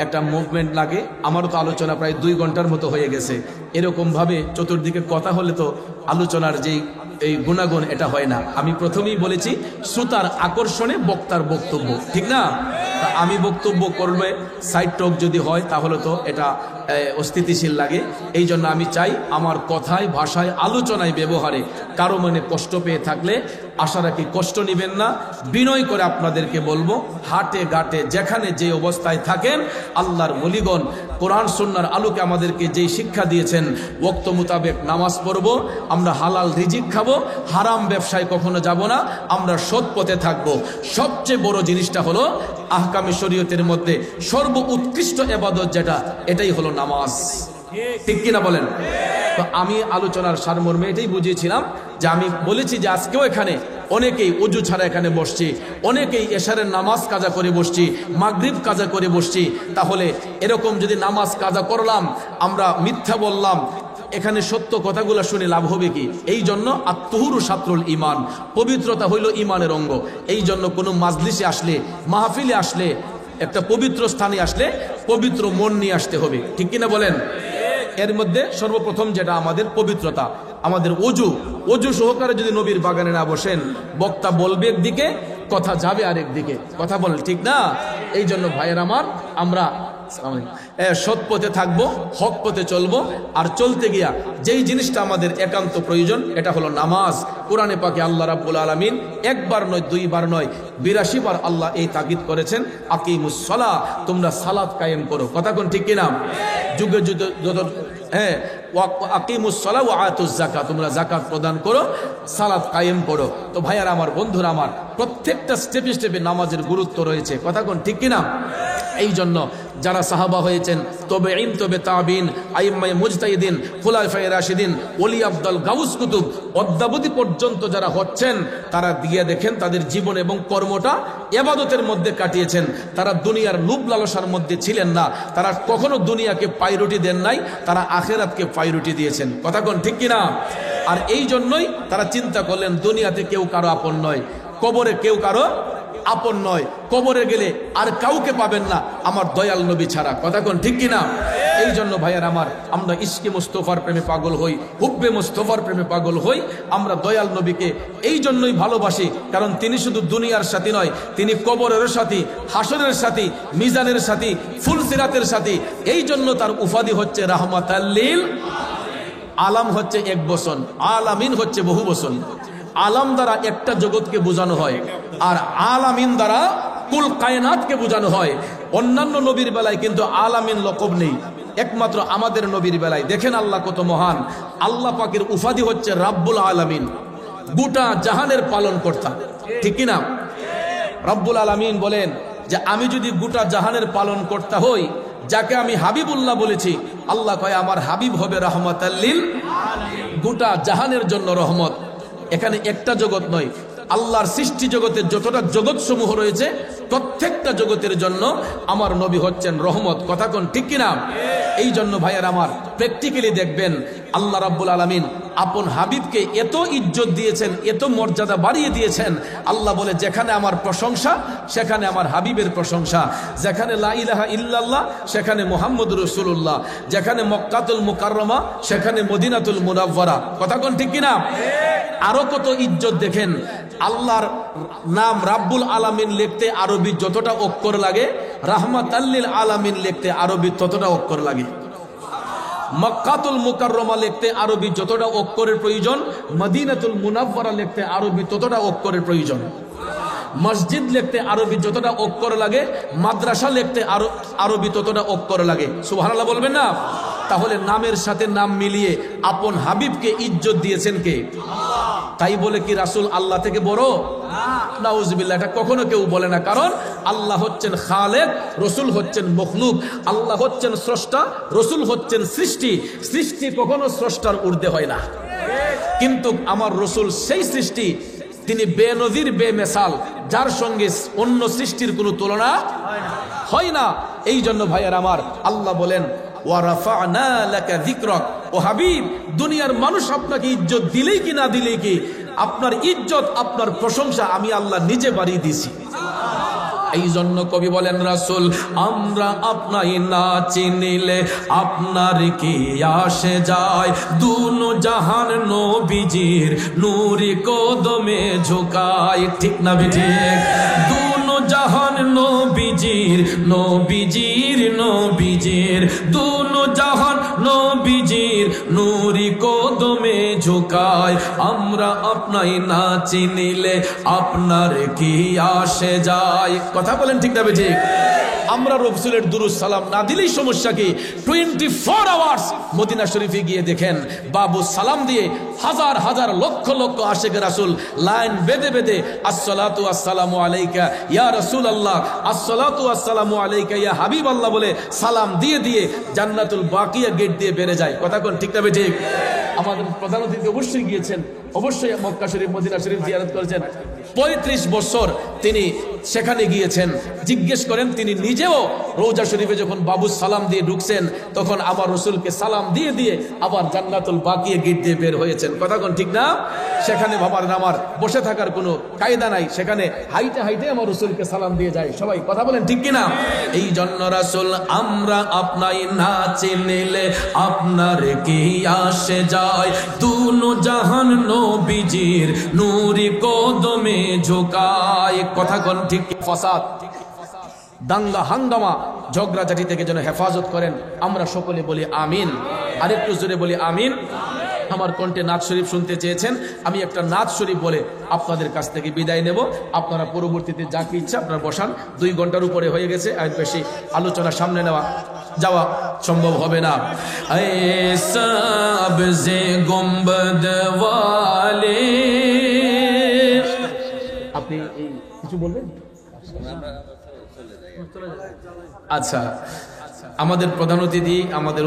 একটা মুভমেন্ট লাগে। আমারও তো আলোচনা প্রায় 2 ঘন্টার মতো হয়ে গেছে। এরকম ভাবে চতুর্দিকে কথা হলে তো আলোচনার যেই এই গুণাগুণ এটা হয় না। আমি প্রথমেই বলেছি শ্রোতার আকর্ষণে বক্তার বক্তব্য, ঠিক না? আমি বক্তব্য করবে সাইড টক যদি হয় তাহলে তো এটা অস্থিতিশীল লাগে। এই জন্য আমি চাই আমার কথায়, ভাষায়, আলোচনায়, ব্যবহারে কারো মনে কষ্ট পেয়ে থাকলে আশা রাখি কষ্ট নেবেন না। বিনয় করে আপনাদেরকে বলবো, হাটে ঘাটে যেখানে যে অবস্থায় থাকেন, আল্লাহর ওলিগণ কোরআন সুন্নাহর আলোকে আমাদেরকে যেই শিক্ষা দিয়েছেন, ওয়াক্ত মোতাবেক নামাজ পড়বো, আমরা হালাল রিজিক খাবো, হারাম ব্যবসায় কখনো যাব না, আমরা সৎ পথে থাকবো। সবচেয়ে বড় জিনিসটা হলো আহকামে শরীয়তের মধ্যে সর্ব উৎকৃষ্ট ইবাদত যেটা, এটাই হলো নামাজ। ঠিক কিনা বলেন? তো আমি আলোচনার সারমর্মে এটাই বুঝিয়েছিলাম যে আমি বলেছি যে আজকেও এখানে অনেকেই ওযু ছাড়া এখানে বসছি, অনেকেই এশারের নামাজ কাজা করে বসছি, মাগরিব কাজা করে বসছি। তাহলে এরকম যদি নামাজ কাজা করলাম, আমরা মিথ্যা বললাম, এখানে সত্য কথাগুলো শুনে লাভ হবে কি? এই জন্য আত-তুহুরু শাতরুল ঈমান, পবিত্রতা হইল ঈমানের অঙ্গ। এই জন্য কোনো মাজলিসে আসলে, মাহফিলে আসলে, একটা পবিত্র স্থানে আসলে পবিত্র মন নিয়ে আসতে হবে। ঠিক কিনা বলেন? এর মধ্যে সর্বপ্রথম যেটা আমাদের পবিত্রতা, আমাদের অজু সহকারে যদি নবীর বাগানে না বসেন, বক্তা বলবে একদিকে, কথা যাবে আরেক দিকে। কথা বলেন, ঠিক না? এই জন্য ভাইয়ের আমার, আমরা সৎ পথে থাকবো, হক পথে চলবো। আর চলতে গিয়া যেই জিনিসটা আমাদের একান্ত প্রয়োজন, এটা হলো নামাজ। কোরআনে পাকে আল্লাহ রাব্বুল আলামিন 1 বার নয়, 2 বার নয়, 82 বার আল্লাহ এই তাকিদ করেছেন, আকিমুস সালাহ, তোমরা সালাত কায়েম করো। কথা কোন ঠিক কিনা? যুগে যুগে যত আকিমুস সালাহ ওয়া আতুজ যাকাত, তোমরা যাকাত প্রদান করো, সালাত কায়েম করো। তো ভাইয়ার আমার, বন্ধুরা আমার, প্রত্যেকটা স্টেপে স্টেপে নামাজের গুরুত্ব রয়েছে। কথা কোন ঠিক কিনা? এই জন্য যারা সাহাবা হয়েছেন, তবে তাবিন, আইম্মায়ে মুজতাহিদিন, খুলাফায়ে রাশিদিন, ওলি আব্দাল, গাউস কুতুব, অদ্যাবধি পর্যন্ত যারা হচ্ছেন, তারা দিয়ে দেখেন তাদের জীবন এবং কর্মটা ইবাদতের মধ্যে কাটিয়েছেন। তারা দুনিয়ার লোভ লালসার মধ্যে ছিলেন না, তারা কখনো দুনিয়াকে পাইরুটি দেন নাই, তারা আখিরাতকে পাইরুটি দিয়েছেন। কথা কোন ঠিক কিনা? আর এই জন্যই তারা চিন্তা করলেন, দুনিয়াতে কেউ কারো আপন নয়, কবরে কেউ কারো আপন নয়, কবরে গেলে আর কাউকে পাবেন না আমার দয়াল নবী ছাড়া। কথা কোন ঠিক কিনা? এই জন্য ভাইয়ার আমার, আমরা ইশকে মুস্তাফার প্রেমে পাগল হই, হুব্বে মুস্তাফার প্রেমে পাগল হই। আমরা দয়াল নবীকে এই জন্যই ভালোবাসি, কারণ তিনি শুধু দুনিয়ার সাথী নয়, তিনি কবরের সাথী, হাসরের সাথী, মিজানের সাথী, ফুলসিরাতের সাথী। এই জন্য তার উপাধি হচ্ছে রাহমাতাল লিল আলাম, হচ্ছে 1 বচন, আলামিন হচ্ছে বহু বচন। আলাম দ্বারা একটা জগৎকে বোঝানো হয়, আর আলামিন দ্বারা কুল কায়নাতকে বোঝানো হয়। অন্যান্য নবীর বেলায় কিন্তু আলামিন লকব নেই, একমাত্র আমাদের নবীর বেলায়। দেখেন আল্লাহ কত মহান। আল্লাহ পাকের উপাধি হচ্ছে রাব্বুল আলামিন, গোটা জাহানের পালন কর্তা। ঠিক কিনা? রাব্বুল আলামিন বলেন যে আমি যদি গোটা জাহানের পালন কর্তা হই, যাকে আমি হাবিবুল্লাহ বলেছি, আল্লাহ কয় আমার হাবিব হবে রাহমাতাল লিল গোটা জাহানের জন্য রহমত। এখানে একটা জগৎ নয়, আল্লাহর সৃষ্টি জগতের যতটা জগৎ সমূহ রয়েছে প্রত্যেকটা জগতের জন্য আমার নবী হচ্ছেন রহমত। কথা কোন ঠিক কিনা? এই জন্য ভাইয়ের আমার প্র্যাকটিক্যালি দেখবেন আল্লাহ রাব্বুল আলামিন আপন হাবিবকে এত ইজ্জত দিয়েছেন, এত মর্যাদা বাড়িয়ে দিয়েছেন। আল্লাহ বলে যেখানে আমার প্রশংসা সেখানে আমার হাবিবের প্রশংসা, যেখানে লা ইলাহা ইল্লাল্লাহ সেখানে মুহাম্মদুর রাসূলুল্লাহ, যেখানে মক্কাতুল মুকাররমা সেখানে মদিনাতুল মুনাওয়ারা। কথা কোন ঠিক কিনা? আরো কত ইজ্জত দেখেন। আল্লাহর নাম রাব্বুল আলামিন লিখতে আরবি যতটা অক্ষর লাগে, রাহমাতাল লিল আলামিন লিখতে আরবি ততটা অক্ষর লাগে। মক্কাতুল মুকাররমা লিখতে আরবি যতটা অক্ষরের প্রয়োজন, মদিনাতুল মুনাওয়ারা লিখতে আরবি ততটা অক্ষরের প্রয়োজন। মসজিদ লিখতে আরবি যতটা অক্ষর লাগে, মাদ্রাসা লিখতে আরবি ততটা অক্ষর লাগে। সুবহানাল্লাহ বলবেন না? তাহলে নামের সাথে নাম মিলিয়ে আপন হাবিবকে ইজ্জত দিয়েছেন কে? তাই বলে কি রাসূল আল্লাহ থেকে বড়? নাউজুবিল্লাহ, এটা কখনো কেউ বলে না। কারণ আল্লাহ হচ্ছেন খালেক, রসুল হচ্ছেন মখলুক। আল্লাহ হচ্ছেন স্রষ্টা, রসুল হচ্ছেন সৃষ্টি। সৃষ্টি কখনো স্রষ্টার ঊর্ধ্বে হয় না। কিন্তু আমার রসুল সেই সৃষ্টি, তিনি বেনজির বেমেসাল, যার সঙ্গে অন্য সৃষ্টির কোনো তুলনা হয় না। এই জন্য ভাইয়ের আমার আল্লাহ বলেন ওয়ারাফা'না লাকা যিকরাক, ও হাবিব দুনিয়ার মানুষ আপনাকে ইজ্জত দিলেই কি না দিলেই কি, আপনার ইজ্জত আপনার প্রশংসা আমি আল্লাহ নিজে বাড়িয়ে দিয়েছি। এই জন্য কবি বলেন রাসূল আমরা আপনাই না চিনিলে আপনার কি আসে যায়, দুনো জাহান নবীজির নূরি কদমে ঝুকায়। ঠিক না বেঠিক? দুনো জাহান নবীজির নবীজির নবীজির, দুনো জাহান নবীজির নূরি কদমে ঝুকায়। আমরা আপনাই না চিনিলে আপনার কি আসে যায়। কথা বলেন ঠিক না বেঠিক? আমরা রাসূলের দুরূদ সালাম না দিলেই সমস্যা কি? 24 আওয়ার্স মদিনা শরীফে গিয়ে দেখেন বাবু সালাম দিয়ে হাজার হাজার লক্ষ লক্ষ আশিক রাসূল লাইন বেঁধে বেঁধে আসসালাতু আসসালামু আলাইকা ইয়া রাসূলুল্লাহ, আসসালাতু আসসালামু আলাইকা ইয়া হাবিবাল্লাহ বলে সালাম দিয়ে দিয়ে জান্নাতুল বাকিয়া গেট দিয়ে বেরে যায়। কথা কোন ঠিক না বেঠিক? আমাদের প্রধান অতিথি অবশ্যই গিয়েছেন, অবশ্যই মক্কা শরীফ মদিনা শরীফ জিয়ারত করেছেন। 35 বছর তিনি সেখানে গিয়েছেন। জিজ্ঞেস করেন তিনি নিজেও রওজা শরীফে যখন বাবু সালাম দিয়ে ঢুকছেন তখন আমার রসুলকে সালাম দিয়ে দিয়ে আবার জান্নাতুল বাকিয়া গেট দিয়ে বের হয়েছেন। কথা কোন ঠিক না? সেখানে বাবার আমার বসে থাকার কোনো কায়দা নাই, সেখানে হাইটে হাইটে আমার রসুলকে সালাম দিয়ে যায় সবাই। কথা বলেন ঠিক কিনা? এই জন্য রাসূল আমরা আপনাই না চিনিলে আপনার কি আসে যায়, দুনো জাহান নবীজির নূরি কদমে ঝুকায়। কথা কোন ঠিক? ফাসাদ, দাঙ্গা হাঙ্গামা ঝগড়াঝাটি থেকে যেন হেফাজত করেন। আমরা সকলে বলি আমিন। আরেকটু জোরে বলি আমিন। আমার কণ্ঠে নাচ শরীফ শুনতে চেয়েছেন, আমি একটা নাচ শরীফ বলে আপনাদের কাছ থেকে বিদায় নেব। আপনারা পরবর্তীতে যা কি ইচ্ছা আপনারা বসান। 2 ঘন্টার উপরে হয়ে গেছে, আর বেশি আলোচনা সামনে যাওয়া সম্ভব হবে না। সবজে গুম্বদ ওয়ালে, আপনি এই কিছু বলবেন? আচ্ছা, আমাদের প্রধান অতিথি, আমাদের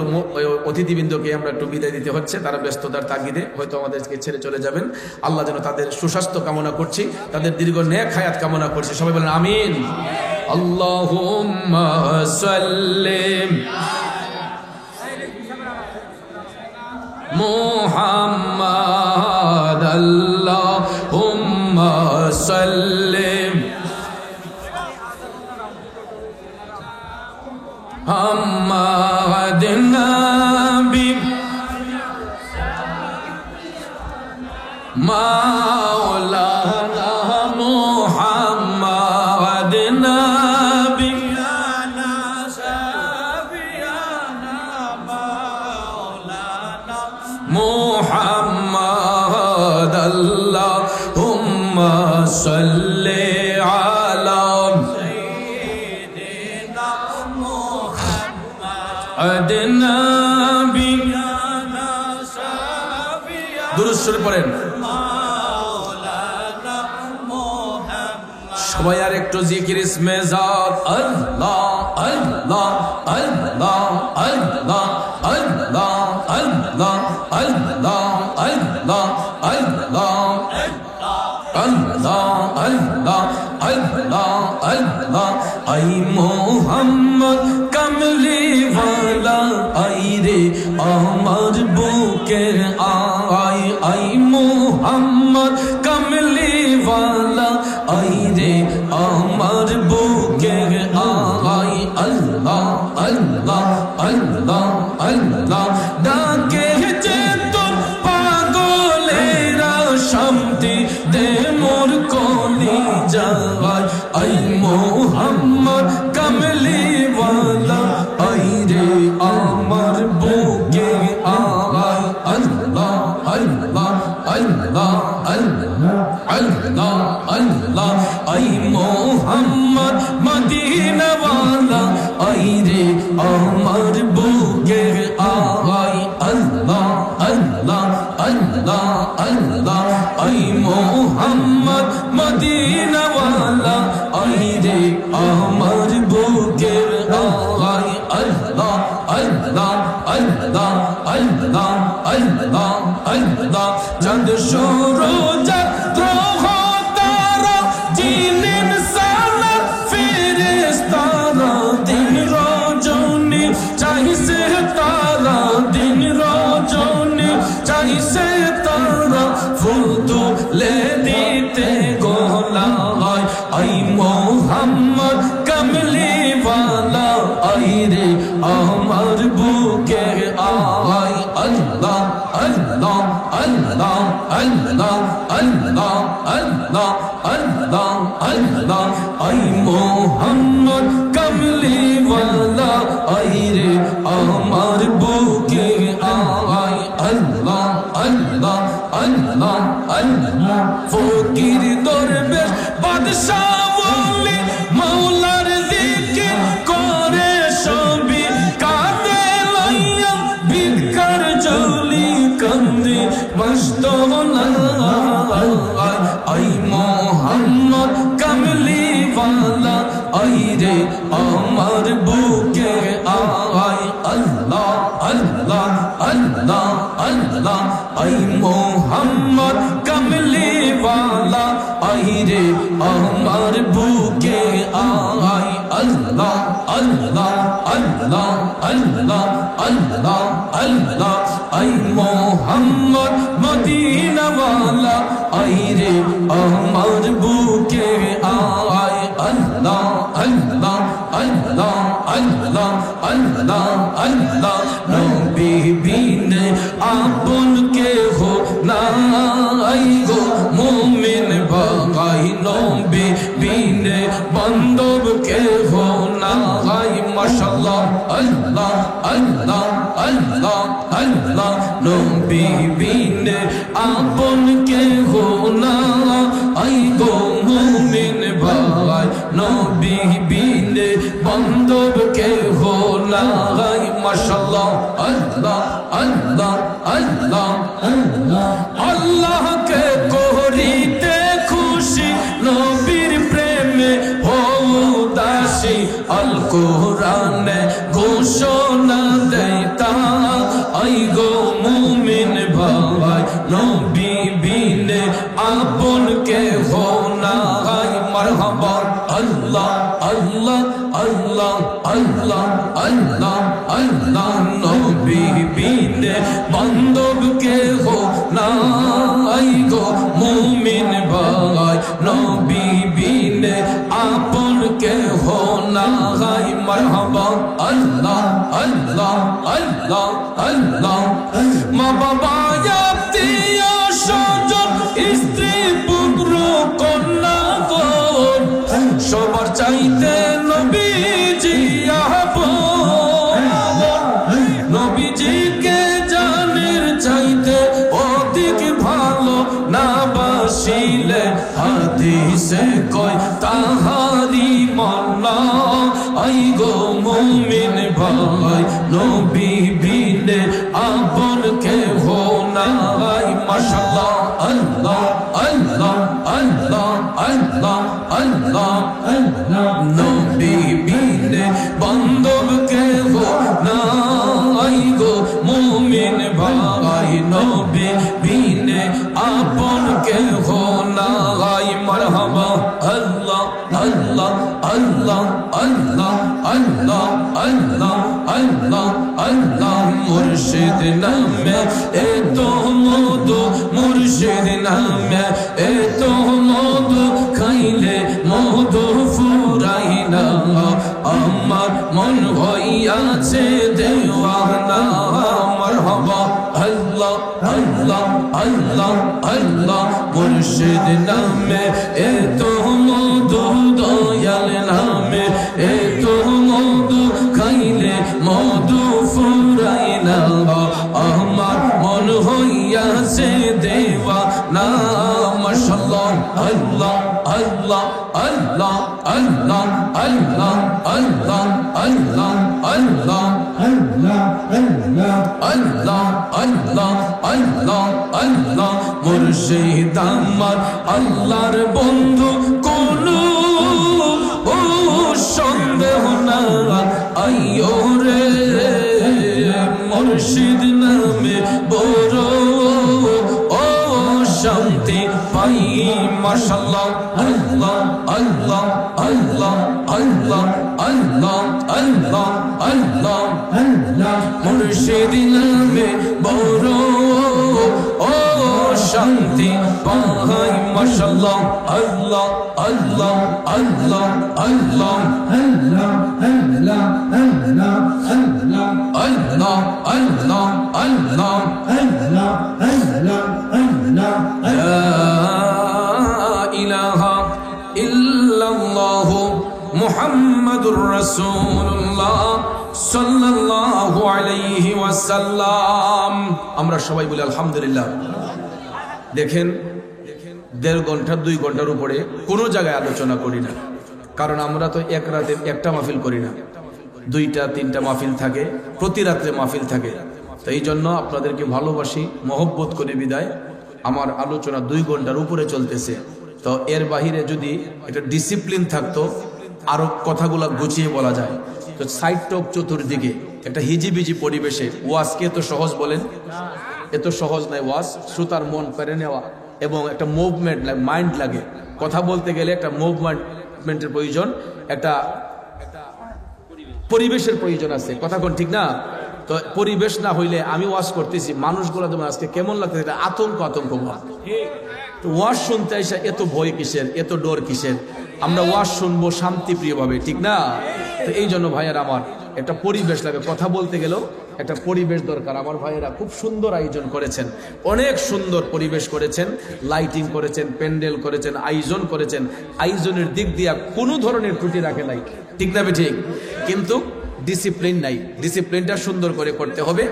অতিথিবৃন্দকে আমরা একটু বিদায় দিতে হচ্ছে, তারা ব্যস্ততার তাগিদে হয়তো আমাদেরকে ছেড়ে চলে যাবেন। আল্লাহ যেন তাদের সুস্বাস্থ্য কামনা করছি, তাদের দীর্ঘ নেক হায়াত কামনা করছি। সবাই বলেন আমিন। আল্লাহুম্মা সাল্লিম মুহাম্মাদ, আল্লাহুম্মা সাল্লিম মুহাম্মাদ নবী মাওলানা মুহাম্মাদ নবী মুহাম্মাদ, আল্লাহুম্মা সাল্লি আলা সাইয়্যিদিনা মুহাম্মাদ নবী। দুরূদ শরীফ পড়েন। সবাই আর একটু জিকির ইসমে জাত আল্লাহ আল্লাহ আল্লাহ আল্লাহ আল্লাহ আল্লাহ আল্লাহ আল্লাহ আল্লাহ আল্লাহ আল্লাহ আল্লাহ আল্লাহ আই মোহাম্মদ কমলি ওয়ালা আই রে আমার বুকের আই আই মোহাম্মদ কমলি ওয়ালা আই রে আমার বুকের আই আল্লাহ আল্লাহ আল্লাহ আল্লাহ ডাকে যে তোর পাগলেরা শান্তি দে মোর কলি যায় আই মোহাম্মদ কমলি ওয়ালা আই রে আমার বুকে আয় আল্লাহ আল্লাহ আল্লাহ আল্লাহ আল্লাহ আল্লাহ আই মোহাম্মদ মদিনা ওয়ালা আই রে আমার বুকে আয় আল্লাহ আল্লাহ আল্লাহ আল্লাহ আই মোহাম্মদ মদিনা ওয়ালা আই রে আমার বুকে আয় আল্লাহ আল্লাহ আল্লাহ আল্লাহ আল্লাহ আল্লাহ চাঁদ সূরজ গ্রহ তারা জিন ইনসান ফেরেশতারা দিন রজনী চাইছে তারা দিন রজনী চাইছে তারা ফুল তুলে দিতে গোলায় আই মোহাম্মদ কমলি ওয়ালা আই রে আমার বুকে আয় আল্লাহ আল্লাহ আল্লাহ আল্লাহ আল্লাহ আল্লাহ আল্লাহ আল্লাহ আই মোহাম্মদ কমলি ওয়ালা আই রে আমার বুকে আয় আল্লাহ আল্লাহ আল্লাহ আল্লাহ ফকির দরবেশ বাদশাহ ওলি মাওলার জিকির করে সবই কাঁদে লইয়া ভিক্ষার ঝুলি কান্দে মস্তনা আই মোহাম্মদ কমলি ওয়ালা আই রে আমার বুকে আয় আল্লাহ আল্লাহ আল্লাহ আল্লাহ আই মোহাম্মদ কমলি ওয়ালা আই রে আমার বুকে আয় আল্লাহ আল্লাহ আল্লাহ আল্লাহ আল্লাহ আল্লাহ আই মোহাম্মদ মদিনা ওয়ালা আই রে আমার বুকে আয় আল্লাহ আল্লাহ আল্লাহ আল্লাহ আল্লাহ আল্লাহ নবী বিনে আপন কে হো নাই গো মুমিন ভাই নবী বিনে বান্ধব কে হো নাই মাশাআল্লাহ আল্লাহ আল্লাহ আল্লাহ আল্লাহ নবী বিনে আপন কে হো নাই গো মুমিন ভাই নবী বিনে বান্ধব কে হো নাই মাশাআল্লাহ আল্লাহ আল্লাহ আল্লাহ আল্লাহ আল্লাহ কে করিতে খুশি নবীর প্রেমে হও দাসী আল কোরআনে ঘোষণা দেয় তা আই গো মুমিন ভাই নবী বিনে আপন কে হো নাই মারহাবা আল্লাহ আল্লাহ আল্লাহ আল্লাহ আল্লাহ আল্লাহ নবী বিনে বান্ধব কে হো নাই গো মুমিন ভাই নবী বিনে আপন কে হো নাই মারহাবা আল্লাহ আল্লাহ আল্লাহ আল্লাহ মা বাবা আত্মীয় স্বজন স্ত্রী পুত্র কন্যা গণ সবার চাইতে নবীজি আপন নবীজিকে জানের চাইতে অধিক ভালো না বাসিলে হাদিসে কয় তাহারি মাল্লা আই গো মুমিন ভাই নবী বিনে আপন কে হো নাই মাশাআল্লাহ আল্লাহ আল্লাহ আল্লাহ আল্লাহ আল্লাহ নবী বিনে বান্ধব কে গো নাই গো মুমিন ভাই নবী বিনে আপন কে গো নাই মারহাবা আল্লাহ আল্লাহ আল্লাহ আল্লাহ আল্লাহ আল্লাহ আল্লাহ আল্লাহ মুর্শিদ নামে এতো মধু মুর্শিদ নামে এতো মধু খাইলে মধু ফুরাই না আমার মন হইয়াছে দেওয়ানা মারহাবা আল্লাহ আল্লাহ আল্লাহ আল্লাহ মুর্শিদ নামে এতো মধু দয়াল নামে এতো মধু খাইলে মধু ফুরাই না আমার মন হইয়াছে দেওয়ানা মাশাআল্লাহ আল্লাহ আল্লাহ আল্লাহ আল্লাহ আল্লাহ আল্লাহ আল্লাহ আল্লাহ আল্লাহ আল্লাহ আল্লাহ আল্লাহ মুর্শিদ আমার আল্লাহর বন্ধু কোন ও সন্দেহ না আইয়ো রে মুর্শিদ নামে বড় ও শান্তি পাই মাশাআল্লাহ আল্লাহ আল্লাহ আল্লাহ আল্লাহ আল্লাহ আল্লাহ আল্লাহ আল্লাহ মুর্শিদ নামে বড় ও শান্তি পাই মাশাআল্লাহ আল্লাহ আল্লাহ আল্লাহ আল্লাহ আল্লাহ আল্লাহ আল্লাহ আল্লাহ আল্লাহ আল্লাহ আল্লাহ আল্লাহ আল্লাহ আল্লাহ লা ইলাহা ইল্লাল্লাহ মুহাম্মাদুর রাসূলুল্লাহ সাল্লাল্লাহু আলাইহি ওয়াসাল্লাম। আমরা সবাই বলি আলহামদুলিল্লাহ। দেখেন 1.5 ঘন্টা 2 ঘন্টার উপরে কোনো জায়গায় আলোচনা করি না, কারণ আমরা তো এক রাতে একটা মাহফিল করি না, 2টা 3টা মাহফিল থাকে, প্রতি রাত্রে মাহফিল থাকে। তো এই জন্য আপনাদেরকে ভালোবাসি, মহব্বত করে বিদায়। আমার আলোচনা 2 ঘন্টার উপরে চলতেছে। তো এর বাহিরে যদি একটা ডিসিপ্লিন থাকতো, আরো কথাগুলো গুছিয়ে বলা যায়। তো সাইড টক চতুর্দিকে একটা হিজিবিজি পরিবেশে ওয়াজকে এত সহজ বলেন? এত সহজ নয় ওয়াজ। শ্রোতার মন পেরে নেওয়া এবং একটা মুভমেন্ট লাগে, মাইন্ড লাগে। কথা বলতে গেলে একটা মুভমেন্টের প্রয়োজন, একটা পরিবেশের প্রয়োজন আছে। কথা কোন ঠিক না? তো পরিবেশ না হইলে আমি ওয়াজ করতেছি, মানুষগুলো তোমার আজকে কেমন লাগতেছে, এটা আতঙ্ক আতঙ্ক ভাব। তো ওয়াজ শুনতে এসে এত ভয় কিসের, এত ডর কিসের? আমরা ওয়াজ শুনবো শান্তিপ্রিয় ভাবে, ঠিক না? তো এই জন্য ভাইয়েরা আমার একটা পরিবেশ লাগে, কথা বলতে গেলেও একটা পরিবেশ দরকার। আমার ভাইয়েরা খুব সুন্দর আয়োজন করেছেন, অনেক সুন্দর পরিবেশ করেছেন, লাইটিং করেছেন, প্যান্ডেল করেছেন, আয়োজন করেছেন। আয়োজনের দিক দিয়ে কোনো ধরনের ত্রুটি রাখে নাই, ঠিক না ঠিক? কিন্তু ডিসিপ্লিন নাই। ডিসিপ্লিনটা সুন্দর করে করতে হবে,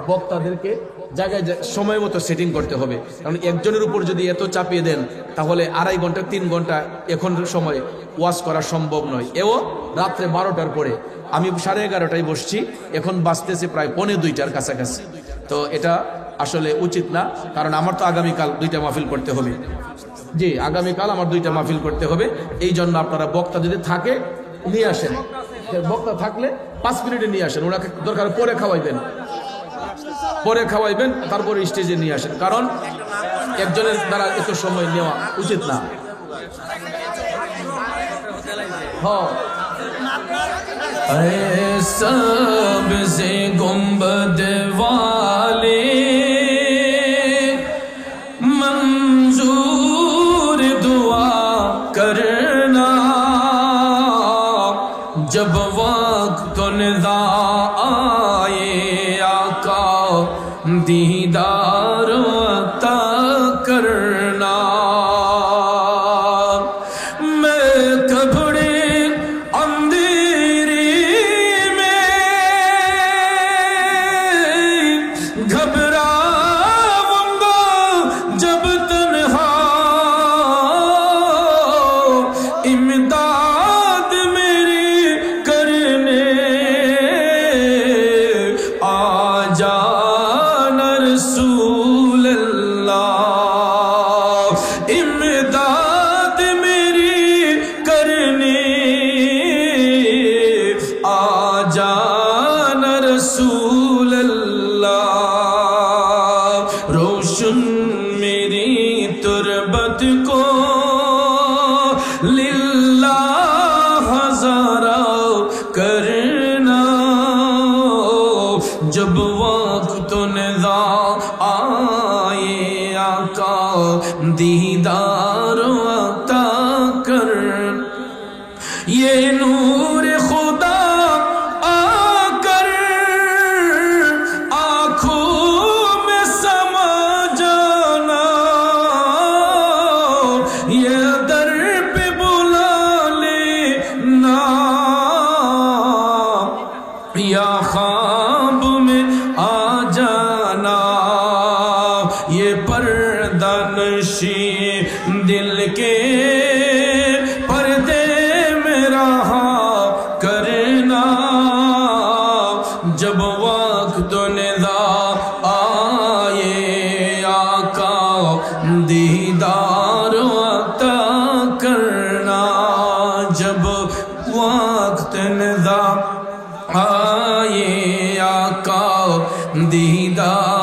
বক্তাদেরকে জায়গায় সময় মতো সেটিং করতে হবে। কারণ একজনের উপর যদি এত চাপিয়ে দেন তাহলে 2.5 ঘন্টা 3 ঘন্টা এখন সময় ওয়াজ করা সম্ভব নয়। এও রাত্রে 12টার পরে, আমি 11:30টায় বসছি, এখন বাজতেছে প্রায় 1:45টার কাছাকাছি। তো এটা আসলে উচিত না, কারণ আমার তো আগামীকাল 2টা মাহফিল করতে হবে। জি, আগামীকাল আমার 2টা মাহফিল করতে হবে। এই জন্য আপনারা বক্তা যদি থাকে নিয়ে আসেন, বক্তা থাকলে 5 মিনিটে নিয়ে আসেন, ওনাকে দরকার পরে খাওয়াইবেন, তারপরে স্টেজে নিয়ে আসেন, কারণ একজনের দ্বারা এত সময় নেওয়া উচিত না। सबसे गुंबद वाले मंजूर दुआ करना, जब वक्त निदा आए आका दीदार अता करना। मैं कपड़े अंधेरे में घबराऊंगा जब तन्हा, इमदाद मेरी करने आ जाना रसूल میری تربت کو للہ ہزارہ کرنا جب وقت ندا آئے آقا دیدار عطا کر یہ نور خدا آ کر آنکھوں میں سما جانا یہ در پہ بلا لینا یا خواب میں آ جانا یہ پردہ نشی دل کے پردے میں رہا کرنا جب وقت ندا آئے آقا دیدار عطا کرنا جب وقت ندا آئے آقا دیدار